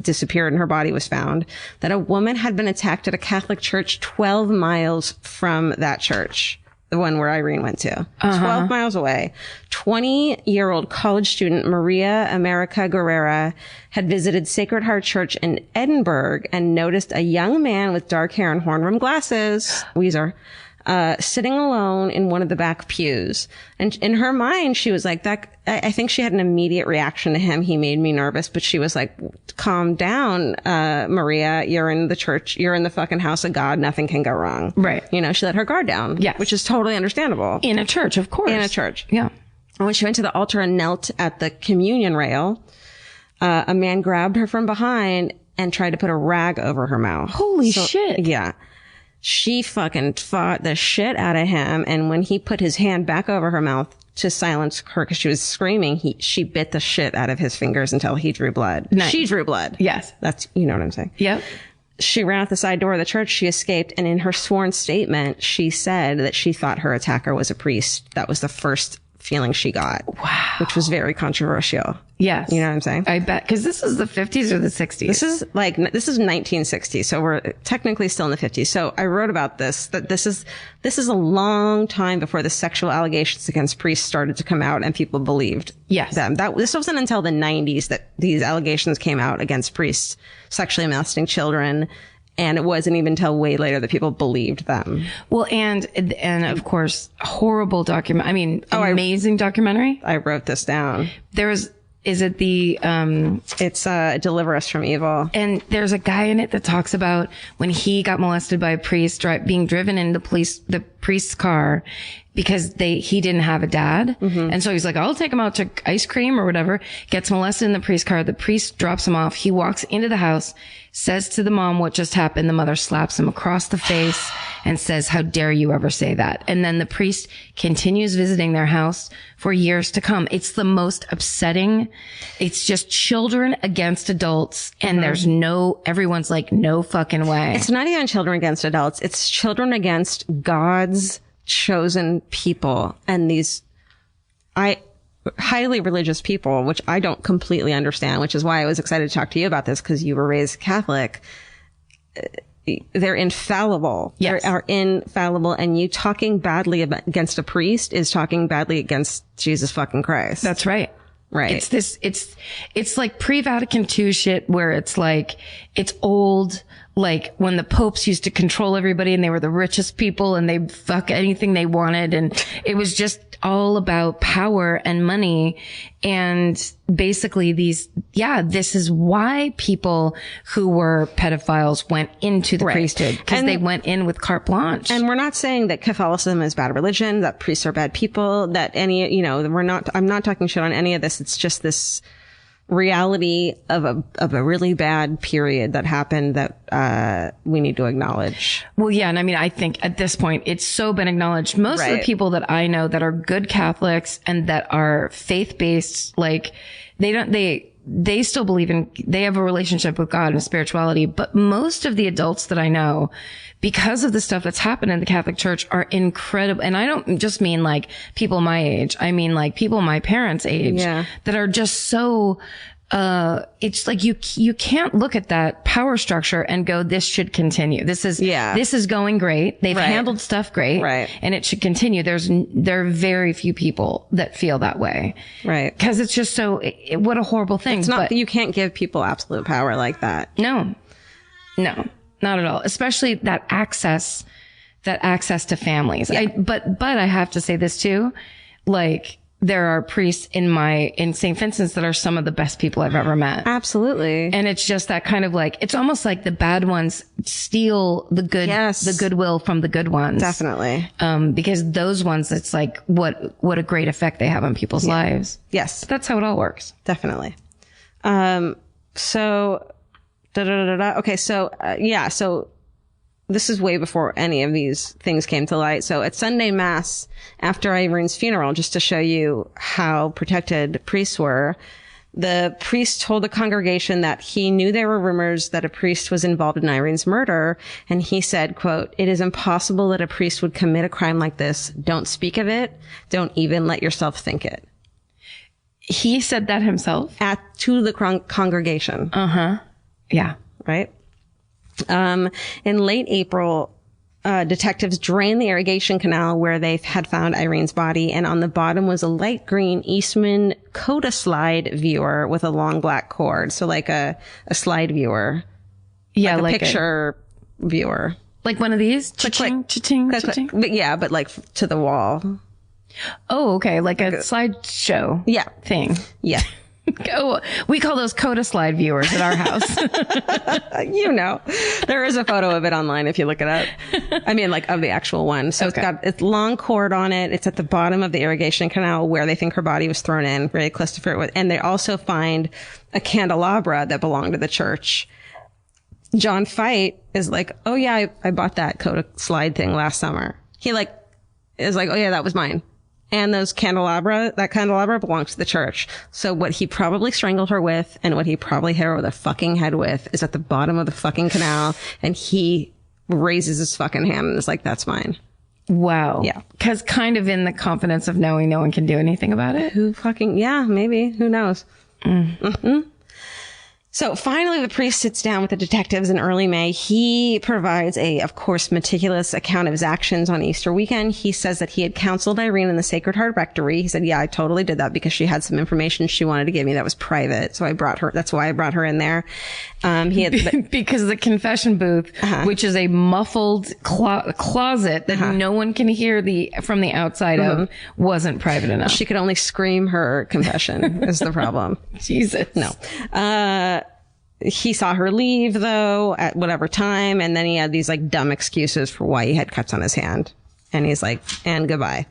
disappeared and her body was found, that a woman had been attacked at a Catholic church 12 miles from that church. The one where Irene went to. 12 miles away. 20-year-old college student Maria America Guerrera had visited Sacred Heart Church in Edinburgh and noticed a young man with dark hair and horn-rimmed glasses, Weezer, sitting alone in one of the back pews. And in her mind, she was like, I think she had an immediate reaction to him. He made me nervous, but she was like, calm down, Maria. You're in the church. You're in the fucking house of God. Nothing can go wrong. Right. You know, she let her guard down. Yes. Which is totally understandable. In a church, of course. In a church. Yeah. And when she went to the altar and knelt at the communion rail, a man grabbed her from behind and tried to put a rag over her mouth. Holy shit. Yeah. She fucking fought the shit out of him. And when he put his hand back over her mouth to silence her because she was screaming, she bit the shit out of his fingers until he drew blood. Nice. She drew blood. Yes. That's, you know what I'm saying? Yep. She ran out the side door of the church. She escaped. And in her sworn statement, she said that she thought her attacker was a priest. That was the first feeling she got. Wow. Which was very controversial. Yes. You know what I'm saying? I bet. Because this is the 50s or the 60s. This is 1960. So we're technically still in the 50s. So I wrote about this, that this is a long time before the sexual allegations against priests started to come out and people believed them. This wasn't until the 90s that these allegations came out against priests sexually molesting children. And it wasn't even until way later that people believed them. Well, and of course, horrible amazing documentary. I wrote this down. Is it the, it's, Deliver Us from Evil. And there's a guy in it that talks about when he got molested by a priest, being driven in the priest's car because he didn't have a dad. Mm-hmm. And so he's like, I'll take him out to ice cream or whatever, gets molested in the priest's car. The priest drops him off. He walks into the house, says to the mom what just happened. The mother slaps him across the face and says, how dare you ever say that? And then the priest continues visiting their house for years to come. It's the most upsetting. It's just children against adults. And there's everyone's like, no fucking way. It's not even children against adults. It's children against God's chosen people. And these highly religious people, which I don't completely understand, which is why I was excited to talk to you about this, because you were raised Catholic. They're infallible. Yes. They are infallible. And you talking badly against a priest is talking badly against Jesus fucking Christ. That's right. Right. It's like pre-Vatican II shit where it's like, it's old, like when the popes used to control everybody and they were the richest people and they fuck anything they wanted. And it was just all about power and money. And basically this is why people who were pedophiles went into the priesthood, because they went in with carte blanche. And we're not saying that Catholicism is bad religion, that priests are bad people, that I'm not talking shit on any of this. It's just this reality of a really bad period that happened that we need to acknowledge. Well, yeah, and I mean, I think at this point it's so been acknowledged. Most of the people that I know that are good Catholics and that are faith-based, like they still believe they have a relationship with God and spirituality, but most of the adults that I know, because of the stuff that's happened in the Catholic Church, are incredible. And I don't just mean like people my age. I mean like people my parents' age that are just so, it's like you can't look at that power structure and go, this should continue. This is going great. They've handled stuff great. Right. And it should continue. There are very few people that feel that way. Right. Because it's just so, what a horrible thing. It's not, you can't give people absolute power like that. No, not at all. Especially that access to families. Yeah. But I have to say this too, like, there are priests in St. Vincent's that are some of the best people I've ever met. Absolutely. And it's just that kind of like, it's almost like the bad ones steal the goodwill from the good ones. Definitely. Because those ones, it's like, what a great effect they have on people's lives. Yes. That's how it all works. Definitely. Okay. So this is way before any of these things came to light. So at Sunday Mass, after Irene's funeral, just to show you how protected priests were, the priest told the congregation that he knew there were rumors that a priest was involved in Irene's murder. And he said, quote, "It is impossible that a priest would commit a crime like this. Don't speak of it. Don't even let yourself think it." He said that himself? To the congregation. Uh-huh. Yeah. Right? In late April, detectives drained the irrigation canal where they had found Irene's body, and on the bottom was a light green Eastman Coda slide viewer with a long black cord. So like a slide viewer. Yeah, like a picture viewer. Like one of these? Cha-ching, cha-ching, Click, cha-ching. click. But yeah, but like to the wall. Oh, okay. Like a slideshow Yeah. thing. Yeah. Oh, we call those Coda Slide viewers at our house. You know, there is a photo of it online if you look it up. I mean, like of the actual one. So it's long cord on it. It's at the bottom of the irrigation canal where they think her body was thrown in, very close to it. And they also find a candelabra that belonged to the church. John Fite is like, oh yeah, I bought that Coda Slide thing last summer. He like is like, oh yeah, that was mine. And that candelabra belongs to the church. So what he probably strangled her with and what he probably hit her with a fucking head with is at the bottom of the fucking canal. And he raises his fucking hand and is like, that's mine. Wow. Yeah. Because kind of in the confidence of knowing no one can do anything about it. Yeah, maybe. Who knows? Mm-hmm. So finally, the priest sits down with the detectives in early May. He provides of course, meticulous account of his actions on Easter weekend. He says that he had counseled Irene in the Sacred Heart Rectory. He said, yeah, I totally did that because she had some information she wanted to give me that was private. So that's why I brought her in there. Because the confession booth, which is a muffled closet that no one can hear from the outside of, wasn't private enough. She could only scream her confession is the problem. Jesus. No. He saw her leave though at whatever time. And then he had these like dumb excuses for why he had cuts on his hand. And he's like, and goodbye.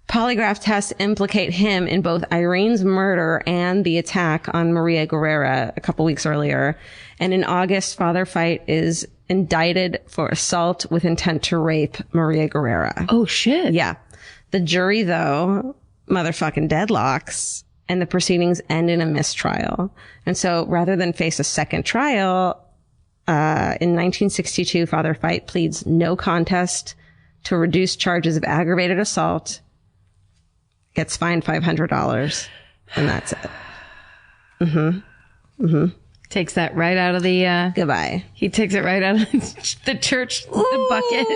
Polygraph tests implicate him in both Irene's murder and the attack on Maria Guerrera a couple weeks earlier. And in August, Father Fite is indicted for assault with intent to rape Maria Guerrera. Oh shit. Yeah. The jury though, motherfucking deadlocks. And the proceedings end in a mistrial. And so rather than face a second trial, in 1962, Father Fite pleads no contest to reduce charges of aggravated assault, gets fined $500, and that's it. Takes that right out of the... Goodbye. He takes it right out of the church, the bucket.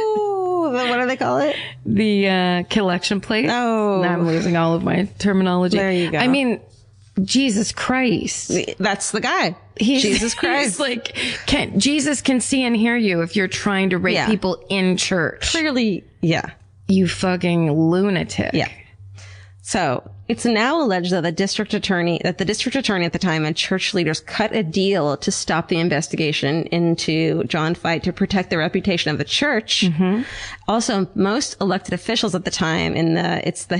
What do they call it? The collection plate. Oh. Now I'm losing all of my terminology. There you go. I mean, Jesus Christ. That's the guy. Jesus Christ. He's like, Jesus can see and hear you if you're trying to rape people in church. Clearly, yeah. You fucking lunatic. Yeah. So it's now alleged that the district attorney at the time and church leaders cut a deal to stop the investigation into John Fite to protect the reputation of the church. Mm-hmm. Also, most elected officials at the time it's the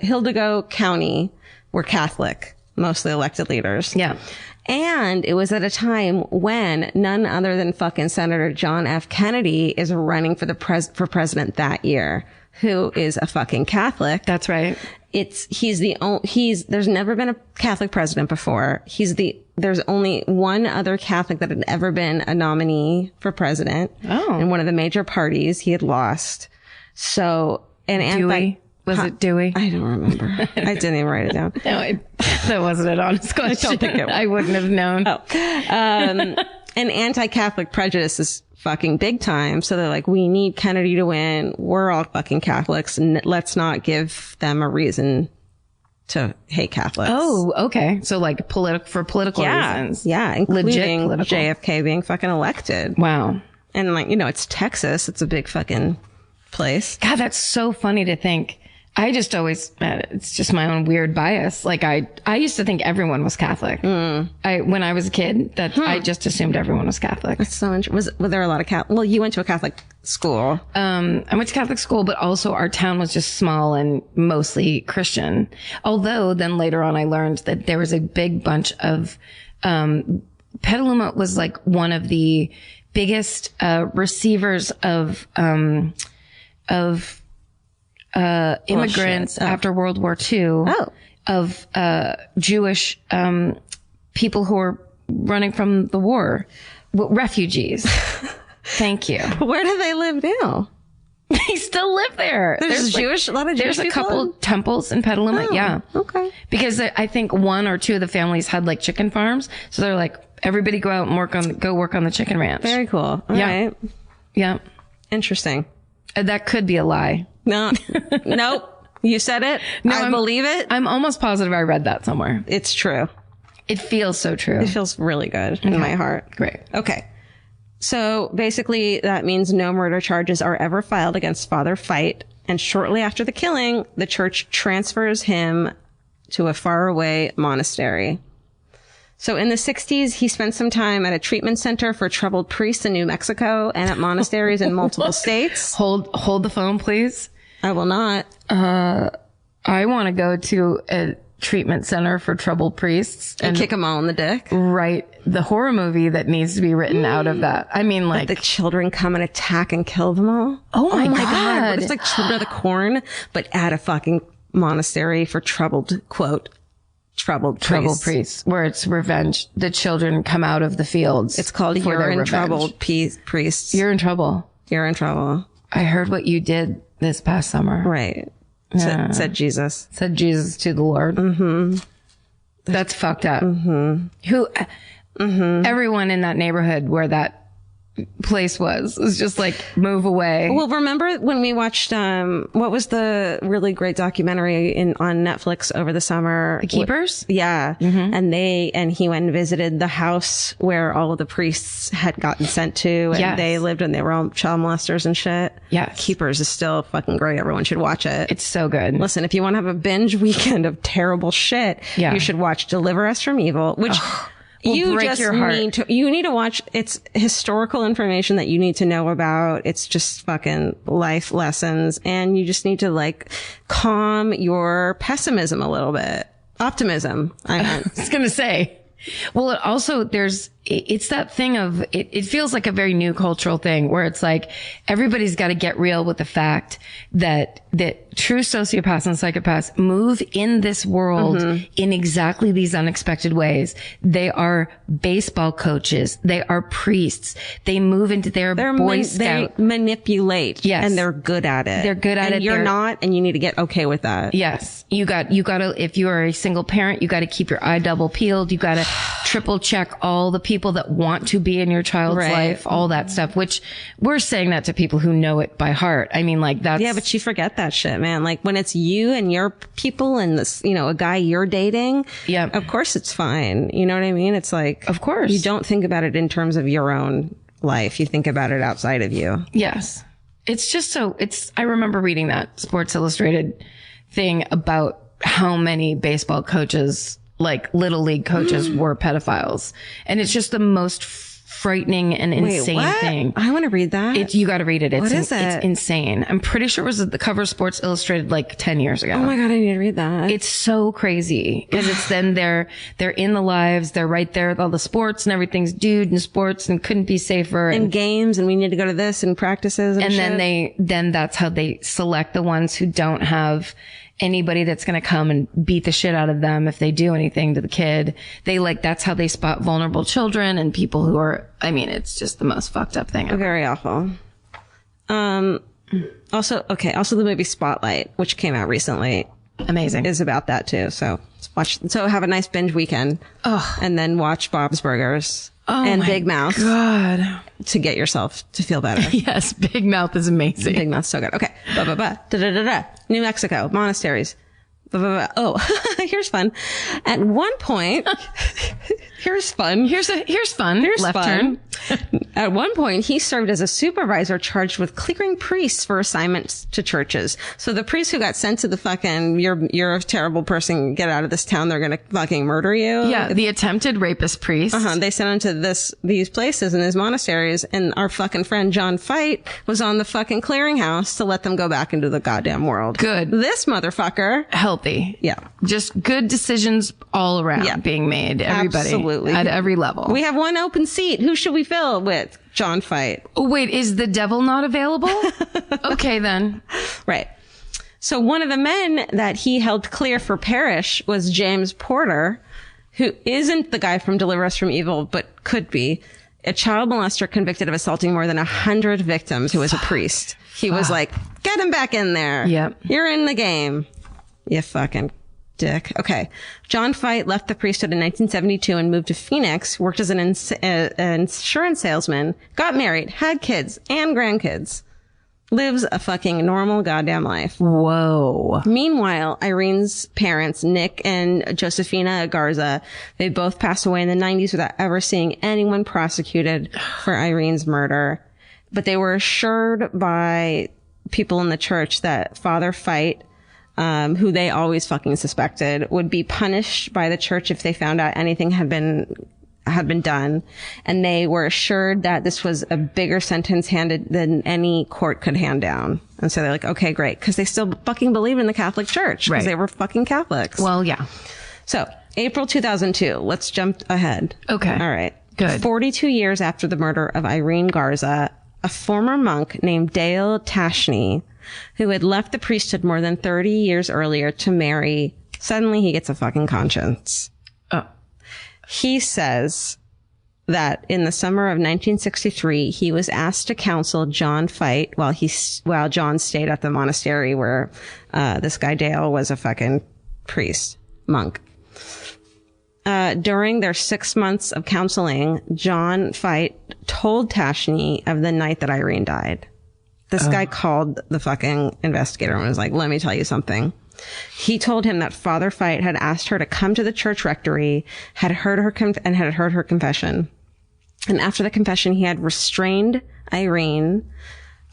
Hidalgo County were Catholic, mostly elected leaders. Yeah. And it was at a time when none other than fucking Senator John F. Kennedy is running for president that year, who is a fucking Catholic. That's right. There's never been a Catholic president before. There's only one other Catholic that had ever been a nominee for president. Oh. In one of the major parties. He had lost. So, Dewey? Was it Dewey? I don't remember. I didn't even write it down. No, that wasn't an honest question. I don't think it was. I wouldn't have known. Oh. And anti-Catholic prejudice is fucking big time. So they're like, we need Kennedy to win. We're all fucking Catholics. And let's not give them a reason to hate Catholics. Oh, okay. So like for political reasons. Yeah. Including legit political. JFK being fucking elected. Wow. And like, it's Texas. It's a big fucking place. God, that's so funny to think. I just always, it's just my own weird bias. Like I used to think everyone was Catholic. When I was a kid, I just assumed everyone was Catholic. That's so interesting. Was there a lot of Catholic? Well, you went to a Catholic school. I went to Catholic school, but also our town was just small and mostly Christian. Although then later on I learned that there was a big bunch of, Petaluma was like one of the biggest, receivers of immigrants after World War II of Jewish people who were running from the war, refugees. Thank you. Where do they live now? They still live there. There's a lot of Jewish There's a people? couple temples in Petaluma. Yeah. Okay. Because I think one or two of the families had like chicken farms. So they're like, everybody go out and go work on the chicken ranch. Very cool. All right. Yeah. Interesting. That could be a lie. No. Nope. You said it. No, I believe it. I'm almost positive I read that somewhere. It's true. It feels so true. It feels really good in my heart. Great. Okay. So basically that means no murder charges are ever filed against Father Fite. And shortly after the killing, the church transfers him to a faraway monastery. So in the 60s, he spent some time at a treatment center for troubled priests in New Mexico and at monasteries in multiple states. Hold the phone, please. I will not. I want to go to a treatment center for troubled priests And kick them all in the dick. write the horror movie that needs to be written out of that. I mean, like, The children come and attack and kill them all. Oh my God. It's like Children of the Corn, but at a fucking monastery for troubled priests, where it's revenge. The children come out of the fields. It's called for You're their in revenge. Trouble, Priests. You're in trouble. You're in trouble. I heard what you did this past summer. Right. Yeah. Said Jesus. Said Jesus to the Lord. Mm-hmm. That's fucked up. Mm-hmm. Everyone in that neighborhood where that place was just like, move away. Well, remember when we watched, what was the really great documentary on Netflix over the summer? The Keepers? Yeah. Mm-hmm. And he went and visited the house where all of the priests had gotten sent to, and Yes. they lived, and they were all child molesters and shit. Yes. Keepers is still fucking great. Everyone should watch it. It's so good. Listen, if you want to have a binge weekend of terrible shit, Yeah. you should watch Deliver Us from Evil, which will you break just your heart. need to watch. It's historical information that you need to know about. It's just fucking life lessons, and you just need to like calm your pessimism a little bit. Optimism. I was going to say. Well, it also, it's that thing of, it feels like a very new cultural thing where it's like, everybody's got to get real with the fact that true sociopaths and psychopaths move in this world in exactly these unexpected ways. They are baseball coaches. They are priests. They move into their Boy Scout. They manipulate. Yes. And they're good at it. They're good at it. You're not, and you need to get okay with that. Yes. You got to, if you are a single parent, you got to keep your eye double peeled. You got to triple check all the people that want to be in your child's life, all that stuff, which we're saying that to people who know it by heart. I mean, like that's. Yeah, but you forget that shit, man. Like when it's you and your people and this, a guy you're dating. Yeah. Of course it's fine. You know what I mean? It's like. Of course. You don't think about it in terms of your own life. You think about it outside of you. Yes. It's just I remember reading that Sports Illustrated thing about how many baseball coaches, like little league coaches, were pedophiles. And it's just the most frightening and insane thing. I want to read that. You got to read it. What is it? It's insane. I'm pretty sure it was at the cover of Sports Illustrated like 10 years ago. Oh my God, I need to read that. It's so crazy because it's then they're in the lives. They're right there with all the sports and everything's dude and sports and couldn't be safer. And games, and we need to go to this and practices and shit. then that's how they select the ones who don't have anybody that's going to come and beat the shit out of them if they do anything to the kid. That's how they spot vulnerable children and people who are, it's just the most fucked up thing ever. Very awful. Also the movie Spotlight, which came out recently. Amazing. Is about that too. So have a nice binge weekend. And then watch Bob's Burgers and Big Mouth. God. To get yourself to feel better. Yes, Big Mouth is amazing. Big Mouth's so good. Okay. New Mexico, monasteries. Oh, here's fun. At one point, here's fun. Here's fun. Left turn. At one point, he served as a supervisor charged with clearing priests for assignments to churches. So the priests who got sent to the fucking, you're a terrible person, get out of this town, they're gonna fucking murder you. Yeah, the attempted rapist priest. They sent him to these places in these monasteries, and our fucking friend John Fite was on the fucking clearinghouse to let them go back into the goddamn world. Good. This motherfucker. Healthy. Yeah. Just good decisions all around being made. Everybody. Absolutely. At every level. We have one open seat. Who should we fill with? John Fite. Oh, wait, is the devil not available? Okay, then. Right. So one of the men that he held clear for parish was James Porter, who isn't the guy from Deliver Us from Evil, but could be. A child molester convicted of assaulting more than 100 victims who was a priest. He was like, get him back in there. Yep. You're in the game. You fucking dick. Okay. John Fite left the priesthood in 1972 and moved to Phoenix, worked as an insurance salesman, got married, had kids and grandkids. lives a fucking normal goddamn life. Whoa. Meanwhile, Irene's parents, Nick and Josefina Garza, they both passed away in the 90s without ever seeing anyone prosecuted for Irene's murder. But they were assured by people in the church that Father Fight, who they always fucking suspected, would be punished by the church if they found out anything had been done. And they were assured that this was a bigger sentence handed than any court could hand down. And so they're like, okay, great. Because they still fucking believe in the Catholic Church. Because they were fucking Catholics. Well, yeah. So April 2002. Let's jump ahead. Okay. All right. Good. 42 years after the murder of Irene Garza, a former monk named Dale Tashney, who had left the priesthood more than 30 years earlier to marry, suddenly he gets a fucking conscience. Oh. He says that in the summer of 1963, he was asked to counsel John Fight while John stayed at the monastery where this guy Dale was a fucking monk. During their 6 months of counseling, John Fight told Tashney of the night that Irene died. This guy called the fucking investigator and was like, let me tell you something. He told him that Father Fight had asked her to come to the church rectory, had heard her confession. And after the confession, he had restrained Irene,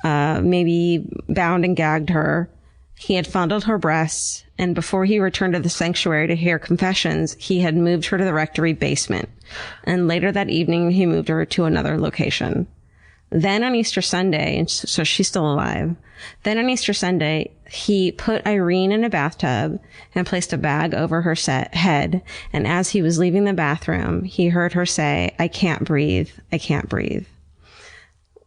maybe bound and gagged her. He had fondled her breasts. And before he returned to the sanctuary to hear confessions, he had moved her to the rectory basement. And later that evening, he moved her to another location. Then on Easter Sunday, and so she's still alive. Then on Easter Sunday, he put Irene in a bathtub and placed a bag over her head. And as he was leaving the bathroom, he heard her say, I can't breathe. I can't breathe.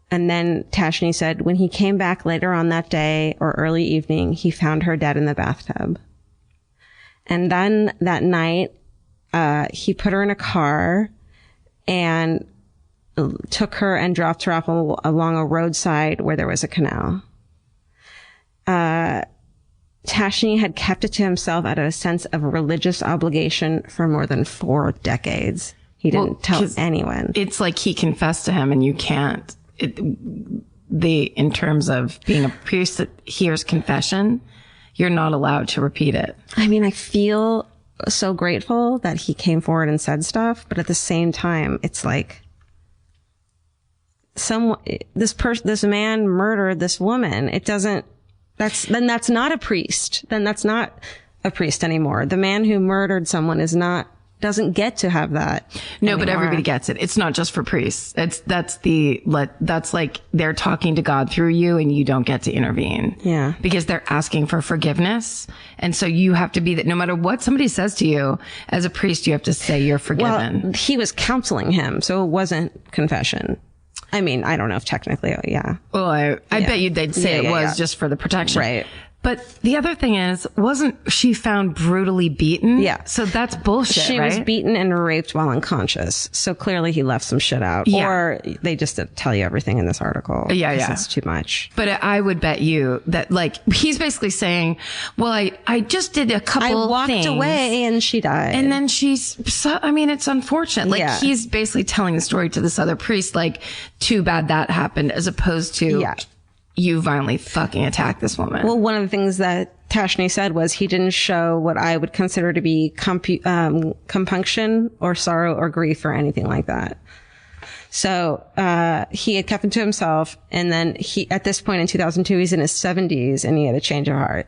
And then Tashney said when he came back later on that day or early evening, he found her dead in the bathtub. And then that night, he put her in a car and took her and dropped her off along a roadside where there was a canal. Tashney had kept it to himself out of a sense of religious obligation for more than 4 decades. He didn't tell anyone. It's like he confessed to him and you can't. In terms of being a priest that hears confession, you're not allowed to repeat it. I mean, I feel so grateful that he came forward and said stuff, but at the same time, it's like, this man murdered this woman. That's not a priest. Then that's not a priest anymore. The man who murdered someone doesn't get to have that. No, anymore. But everybody gets it. It's not just for priests. That's like they're talking to God through you and you don't get to intervene. Yeah. Because they're asking for forgiveness. And so you have to be that no matter what somebody says to you as a priest, you have to say you're forgiven. Well, he was counseling him, so it wasn't confession. I mean, I don't know if technically, yeah. Well, I bet you they'd say it was just for the protection. Right. But the other thing is, wasn't she found brutally beaten? Yeah. So that's bullshit, She right? was beaten and raped while unconscious. So clearly he left some shit out. Yeah. Or they just didn't tell you everything in this article. Yeah, yeah. It's too much. But I would bet you that, like, he's basically saying, well, I just did a couple things. I walked away and she died. And then it's unfortunate. Like, he's basically telling the story to this other priest, like, too bad that happened, as opposed to you violently fucking attacked this woman. Well, one of the things that Tashney said was he didn't show what I would consider to be compunction or sorrow or grief or anything like that. So he had kept it to himself. And then at this point in 2002, he's in his 70s and he had a change of heart.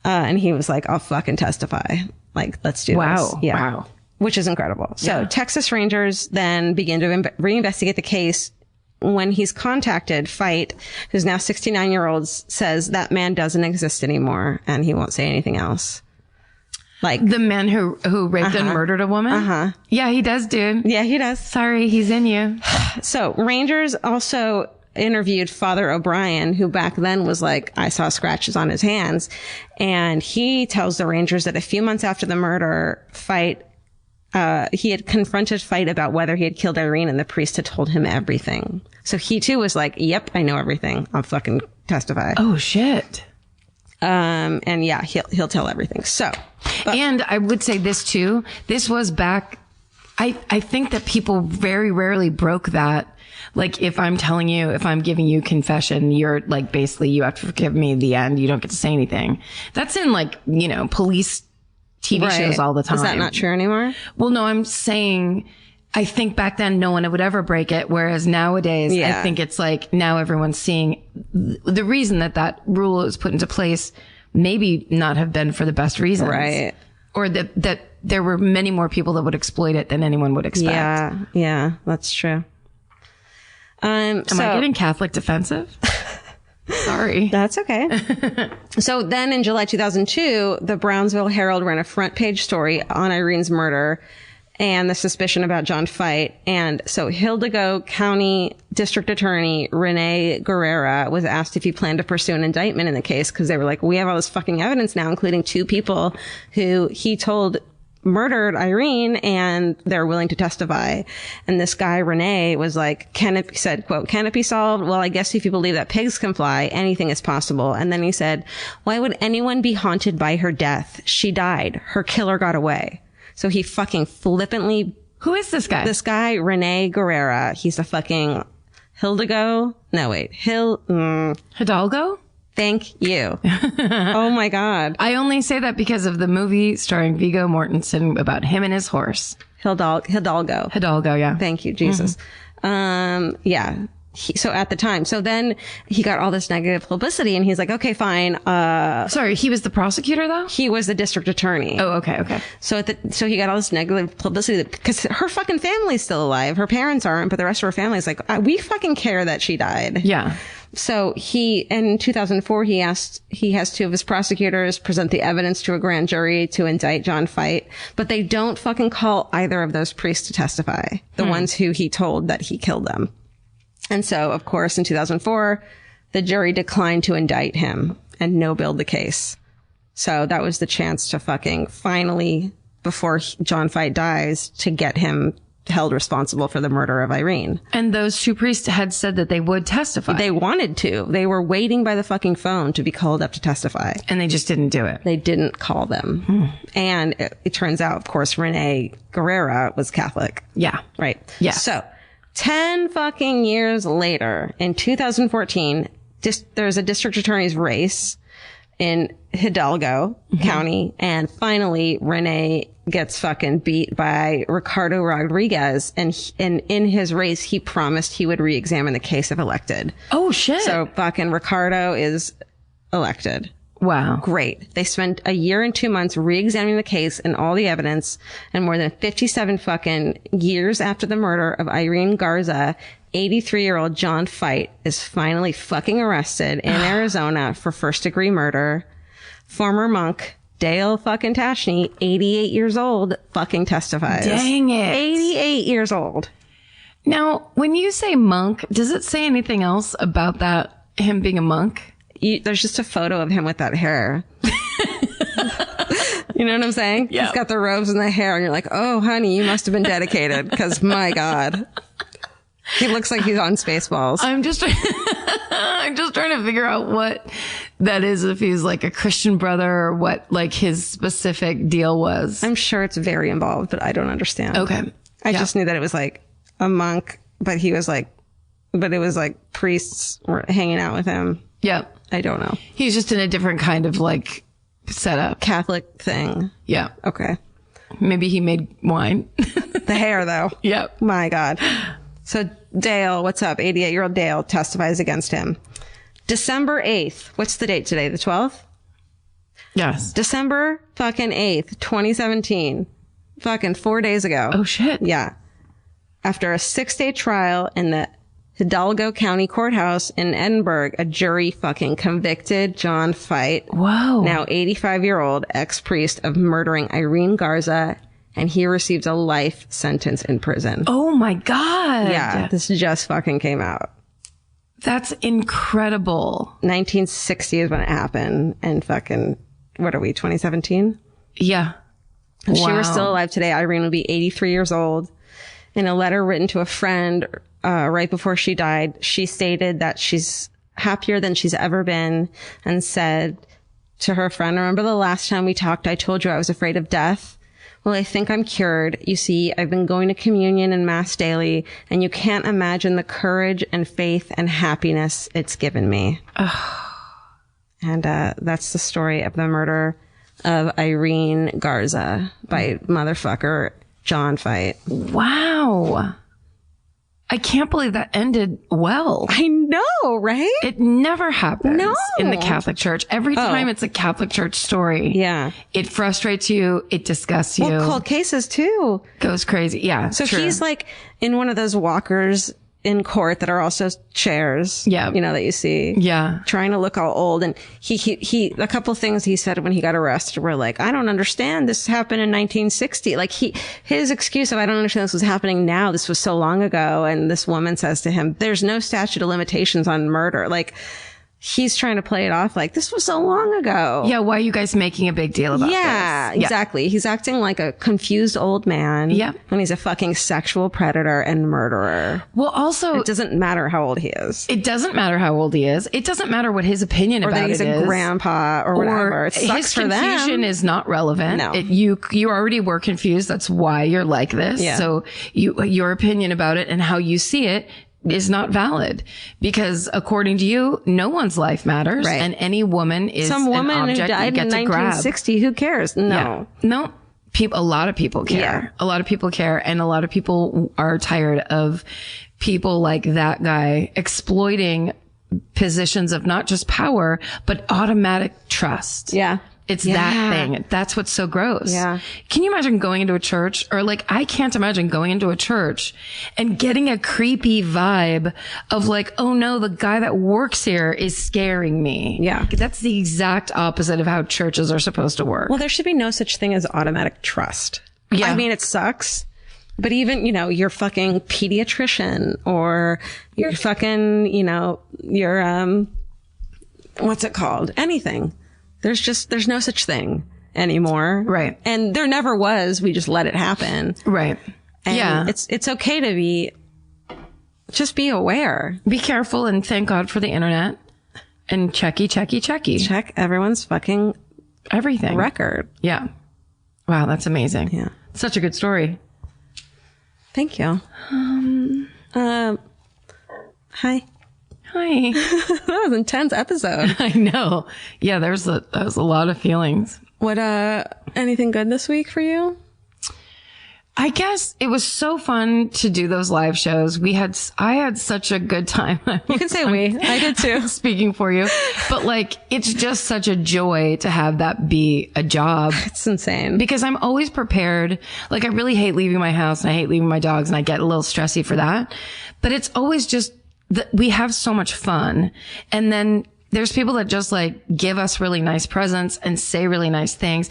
And he was like, I'll fucking testify. Like, let's do this. Yeah. Wow. Which is incredible. So Texas Rangers then begin to reinvestigate the case. When he's contacted, Fight, who's now 69-year-old, says that man doesn't exist anymore and he won't say anything else. Like the man who raped and murdered a woman? Yeah, he does, dude. Yeah, he does. Sorry, he's in you. So Rangers also interviewed Father O'Brien, who back then was like, I saw scratches on his hands. And he tells the Rangers that a few months after the murder, Fight he had confronted Fight about whether he had killed Irene, and the priest had told him everything. So he too was like, yep, I know everything. I'll fucking testify. Oh shit. And yeah, he'll tell everything. So, and I would say this too. This was back I think that people very rarely broke that. Like, if I'm telling you, if I'm giving you confession, you're like, basically you have to forgive me at the end. You don't get to say anything. That's in like, you know, police TV shows all the time. Is that not true anymore? Well, no, I'm saying, I think back then no one would ever break it. Whereas nowadays, I think it's like now everyone's seeing the reason that rule is put into place, maybe not have been for the best reasons. Right. Or that there were many more people that would exploit it than anyone would expect. Yeah, that's true. Am I getting Catholic defensive? Sorry. That's okay. So then in July 2002, the Brownsville Herald ran a front page story on Irene's murder and the suspicion about John Fight. And so Hidalgo County District Attorney Irene Garza was asked if he planned to pursue an indictment in the case, because they were like, we have all this fucking evidence now, including 2 people who he told murdered Irene, and they're willing to testify. And this guy, Renee, was like, said, quote, "Can it be solved? Well, I guess if you believe that pigs can fly, anything is possible." And then he said, "Why would anyone be haunted by her death? She died. Her killer got away." So he fucking flippantly... Who is this guy? This guy, Irene Garza. He's a fucking Hidalgo. Hidalgo? Thank you. Oh my God. I only say that because of the movie starring Viggo Mortensen about him and his horse. Hidalgo. Hidalgo, yeah. Thank you, Jesus. Yeah. So at the time, so then he got all this negative publicity and he's like, okay, fine. Sorry, he was the prosecutor though? He was the district attorney. Oh, okay. So so he got all this negative publicity because her fucking family's still alive. Her parents aren't, but the rest of her family's like, we fucking care that she died. Yeah. So in 2004, he has 2 of his prosecutors present the evidence to a grand jury to indict John Fight, but they don't fucking call either of those priests to testify. The ones who he told that he killed them. And so, of course, in 2004, the jury declined to indict him and no-billed the case. So that was the chance to fucking finally, before John Fight dies, to get him held responsible for the murder of Irene. And those 2 priests had said that they would testify. They wanted to. They were waiting by the fucking phone to be called up to testify. And they just didn't do it. They didn't call them. And it turns out, of course, Renee Garza was Catholic. Yeah. Right. Yeah. So 10 fucking years later, in 2014, there's a district attorney's race in Hidalgo County. And finally, Renee gets fucking beat by Ricardo Rodriguez. And in his race, he promised he would re-examine the case if elected. Oh, shit. So fucking Ricardo is elected. Wow. Great. They spent a year and 2 months re-examining the case and all the evidence. And more than 57 fucking years after the murder of Irene Garza, 83-year-old John Fight is finally fucking arrested in Arizona for first-degree murder. Former monk Dale fucking Tashney, 88 years old, fucking testifies. Dang it. 88 years old. Now, when you say monk, does it say anything else about that, him being a monk? There's just a photo of him with that hair. You know what I'm saying? Yeah. He's got the robes and the hair, and you're like, oh, honey, you must have been dedicated, because my God. He looks like he's on Spaceballs. I'm just trying to figure out what that is, if he's like a Christian brother or what like his specific deal was. I'm sure it's very involved, but I don't understand. Okay. I just knew that it was like a monk, but it was like priests were hanging out with him. Yep. I don't know. He's just in a different kind of like setup. Catholic thing. Yeah. Okay. Maybe he made wine. The hair though. Yep. My God. So Dale, what's up? 88-year-old Dale testifies against him. December 8th. What's the date today? The 12th? Yes. December fucking 8th, 2017. Fucking 4 days ago. Oh shit. Yeah. After a 6-day trial in the Hidalgo County Courthouse in Edinburgh, a jury fucking convicted John Fight. Whoa. Now 85-year-old ex-priest of murdering Irene Garza, and he received a life sentence in prison. Oh my God. Yeah, this just fucking came out. That's incredible. 1960 is when it happened, and fucking, what are we, 2017? Yeah. If she were still alive today, Irene would be 83 years old. In a letter written to a friend right before she died, she stated that she's happier than she's ever been, and said to her friend, "Remember the last time we talked, I told you I was afraid of death? Well, I think I'm cured. You see, I've been going to communion and mass daily, and you can't imagine the courage and faith and happiness it's given me. And that's the story of the murder of Irene Garza by motherfucker John Fight. Wow. I can't believe that ended well. I know, right? It never happens No. in the Catholic Church. Every time it's a Catholic Church story, Yeah. it frustrates you. It disgusts you. Well, cold cases too. Goes crazy. Yeah. So true. he's like in one of those walkers in court that are also chairs. Yeah. You know, that you see. Yeah. Trying to look all old. And he, a couple of things he said when he got arrested were like, I don't understand. This happened in 1960. Like his excuse of, I don't understand this was happening now. This was so long ago. And this woman says to him, there's no statute of limitations on murder. Like, he's trying to play it off like this was so long ago. Yeah. Why are you guys making a big deal about Yeah, this? exactly. He's acting like a confused old man. Yeah. When he's a fucking sexual predator and murderer. Well, also, It doesn't matter how old he is. it doesn't matter how old he is. It doesn't matter what his opinion Or about that he's it a is. grandpa or whatever. It sucks his for confusion them. is not relevant. No. You already were confused. That's why you're like this. Yeah. So your opinion about it and how you see it is not valid because according to you, no one's life matters, Right. and any woman is Some woman an who object died you in get to grab. 1960. Who cares? No. Yeah. No. A lot of people care. Yeah. A lot of people care, and a lot of people are tired of people like that guy exploiting positions of not just power, but automatic trust. Yeah. It's Yeah. that thing. That's what's so gross. Yeah. Can you imagine going into a church or like, I can't imagine going into a church and getting a creepy vibe of like, oh no, the guy that works here is scaring me. Yeah. That's the exact opposite of how churches are supposed to work. Well, there should be no such thing as automatic trust. Yeah. I mean, it sucks. But even, your fucking pediatrician or your fucking, your, what's it called? Anything. There's no such thing anymore. Right. And there never was. We just let it happen. Right. And yeah. It's okay to just be aware. Be careful and thank God for the internet and checky. Check everyone's fucking Everything. record. Yeah. Wow. That's amazing. Yeah. Such a good story. Thank you. Hi. Hi. That was an intense episode. I know. Yeah. That was a lot of feelings. What, anything good this week for you? I guess it was so fun to do those live shows. I had such a good time. You can say we. I did too. Speaking for you. But like, it's just such a joy to have that be a job. It's insane. Because I'm always prepared. Like, I really hate leaving my house and I hate leaving my dogs and I get a little stressy for that. But it's always just that we have so much fun. And then there's people that just like give us really nice presents and say really nice things.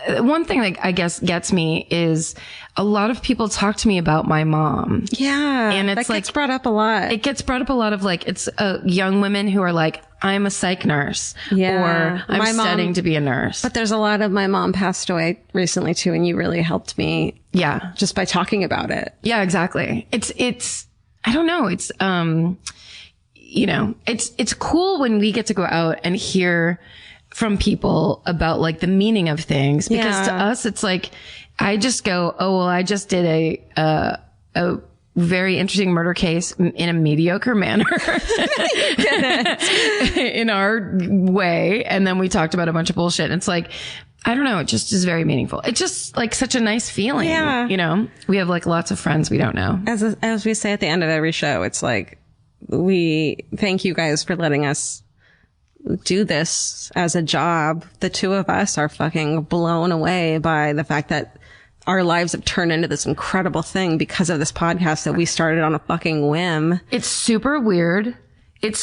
One thing that I guess gets me is a lot of people talk to me about my mom. Yeah. And it's that gets brought up a lot. It gets brought up a lot of like, it's young women who are like, I'm a psych nurse. Yeah. Or I'm My mom- studying to be a nurse. But there's a lot of, my mom passed away recently too, and you really helped me Yeah. just by talking about it. Yeah, exactly. It's, I don't know. It's, it's cool when we get to go out and hear from people about like the meaning of things, because to us, it's like, I just go, oh, well, I just did a very interesting murder case in a mediocre manner in our way. And then we talked about a bunch of bullshit. And it's like, I don't know. It just is very meaningful. It's just like such a nice feeling. Yeah. We have like lots of friends we don't know. As we say at the end of every show, it's like, we thank you guys for letting us do this as a job. The two of us are fucking blown away by the fact that our lives have turned into this incredible thing because of this podcast that we started on a fucking whim. It's super weird. It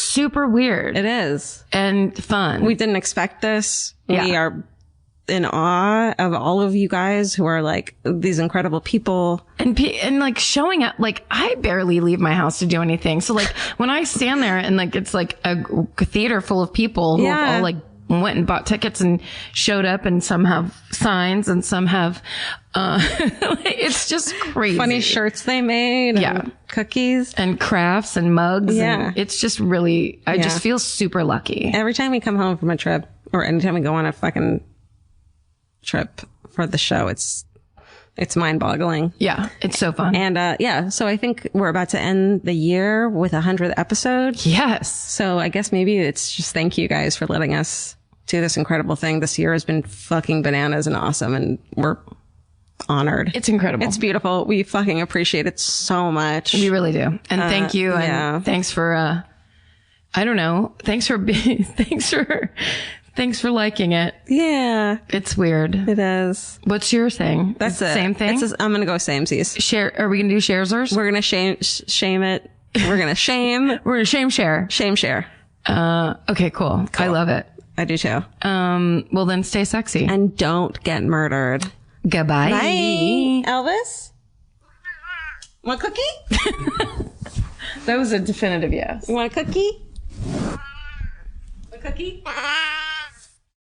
is. And fun. We didn't expect this. Yeah. We are in awe of all of you guys who are like these incredible people. And like showing up, like I barely leave my house to do anything. So like when I stand there and like, it's like a theater full of people who have all like went and bought tickets and showed up, and some have signs and some have, it's just crazy. Funny shirts they made. And cookies. And crafts and mugs. Yeah. And it's just really, I just feel super lucky. Every time we come home from a trip, or anytime we go on a fucking trip for the show. It's mind boggling. Yeah. It's so fun. And, so I think we're about to end the year with 100th episode. Yes. So I guess maybe it's just thank you guys for letting us do this incredible thing. This year has been fucking bananas and awesome. And we're honored. It's incredible. It's beautiful. We fucking appreciate it so much. We really do. And thank you. yeah. And thanks for, I don't know. Thanks for liking it. Yeah. It's weird. It is. What's your thing? That's it. Same thing? I'm going to go samesies. Share. Are we going to do sharesers? We're going to shame it. We're going to shame. We're going to share. Shame share. Okay, cool. I love it. I do too. Well then stay sexy. And don't get murdered. Goodbye. Bye. Elvis? Want a cookie? That was a definitive yes. You want a cookie? A cookie?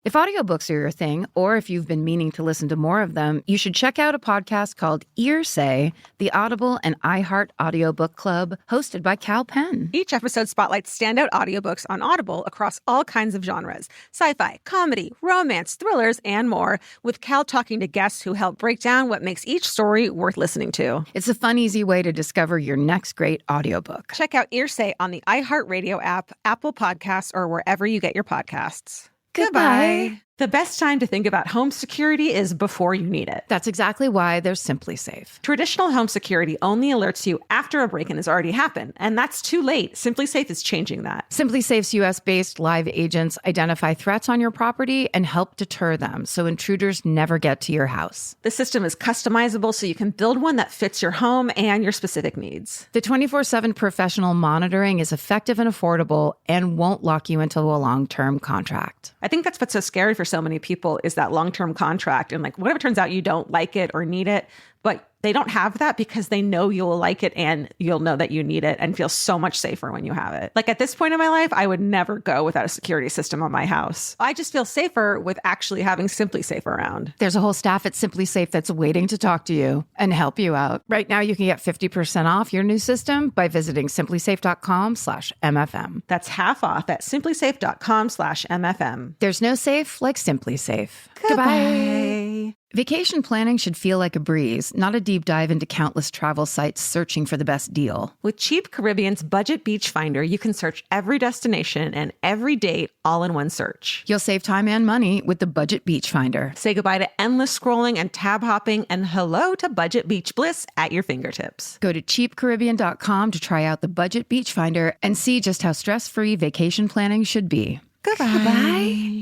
If audiobooks are your thing, or if you've been meaning to listen to more of them, you should check out a podcast called Earsay, the Audible and iHeart Audiobook Club, hosted by Cal Penn. Each episode spotlights standout audiobooks on Audible across all kinds of genres: sci-fi, comedy, romance, thrillers, and more, with Cal talking to guests who help break down what makes each story worth listening to. It's a fun, easy way to discover your next great audiobook. Check out Earsay on the iHeartRadio app, Apple Podcasts, or wherever you get your podcasts. Goodbye. The best time to think about home security is before you need it. That's exactly why there's Simply Safe. Traditional home security only alerts you after a break-in has already happened, and that's too late. Simply Safe is changing that. Simply Safe's US-based live agents identify threats on your property and help deter them so intruders never get to your house. The system is customizable so you can build one that fits your home and your specific needs. The 24/7 professional monitoring is effective and affordable and won't lock you into a long-term contract. I think that's what's so scary for so many people is that long-term contract. And like, whatever turns out you don't like it or need it, but they don't have that because they know you'll like it and you'll know that you need it and feel so much safer when you have it. Like at this point in my life, I would never go without a security system on my house. I just feel safer with actually having Simply Safe around. There's a whole staff at Simply Safe that's waiting to talk to you and help you out. Right now, you can get 50% off your new system by visiting simplysafe.com/MFM. That's half off at simplysafe.com/MFM. There's no safe like Simply Safe. Goodbye. Vacation planning should feel like a breeze, not a deep dive into countless travel sites searching for the best deal. With Cheap Caribbean's Budget Beach Finder, you can search every destination and every date all in one search. You'll save time and money with the Budget Beach Finder. Say goodbye to endless scrolling and tab hopping and hello to Budget Beach Bliss at your fingertips. Go to cheapcaribbean.com to try out the Budget Beach Finder and see just how stress-free vacation planning should be. Goodbye.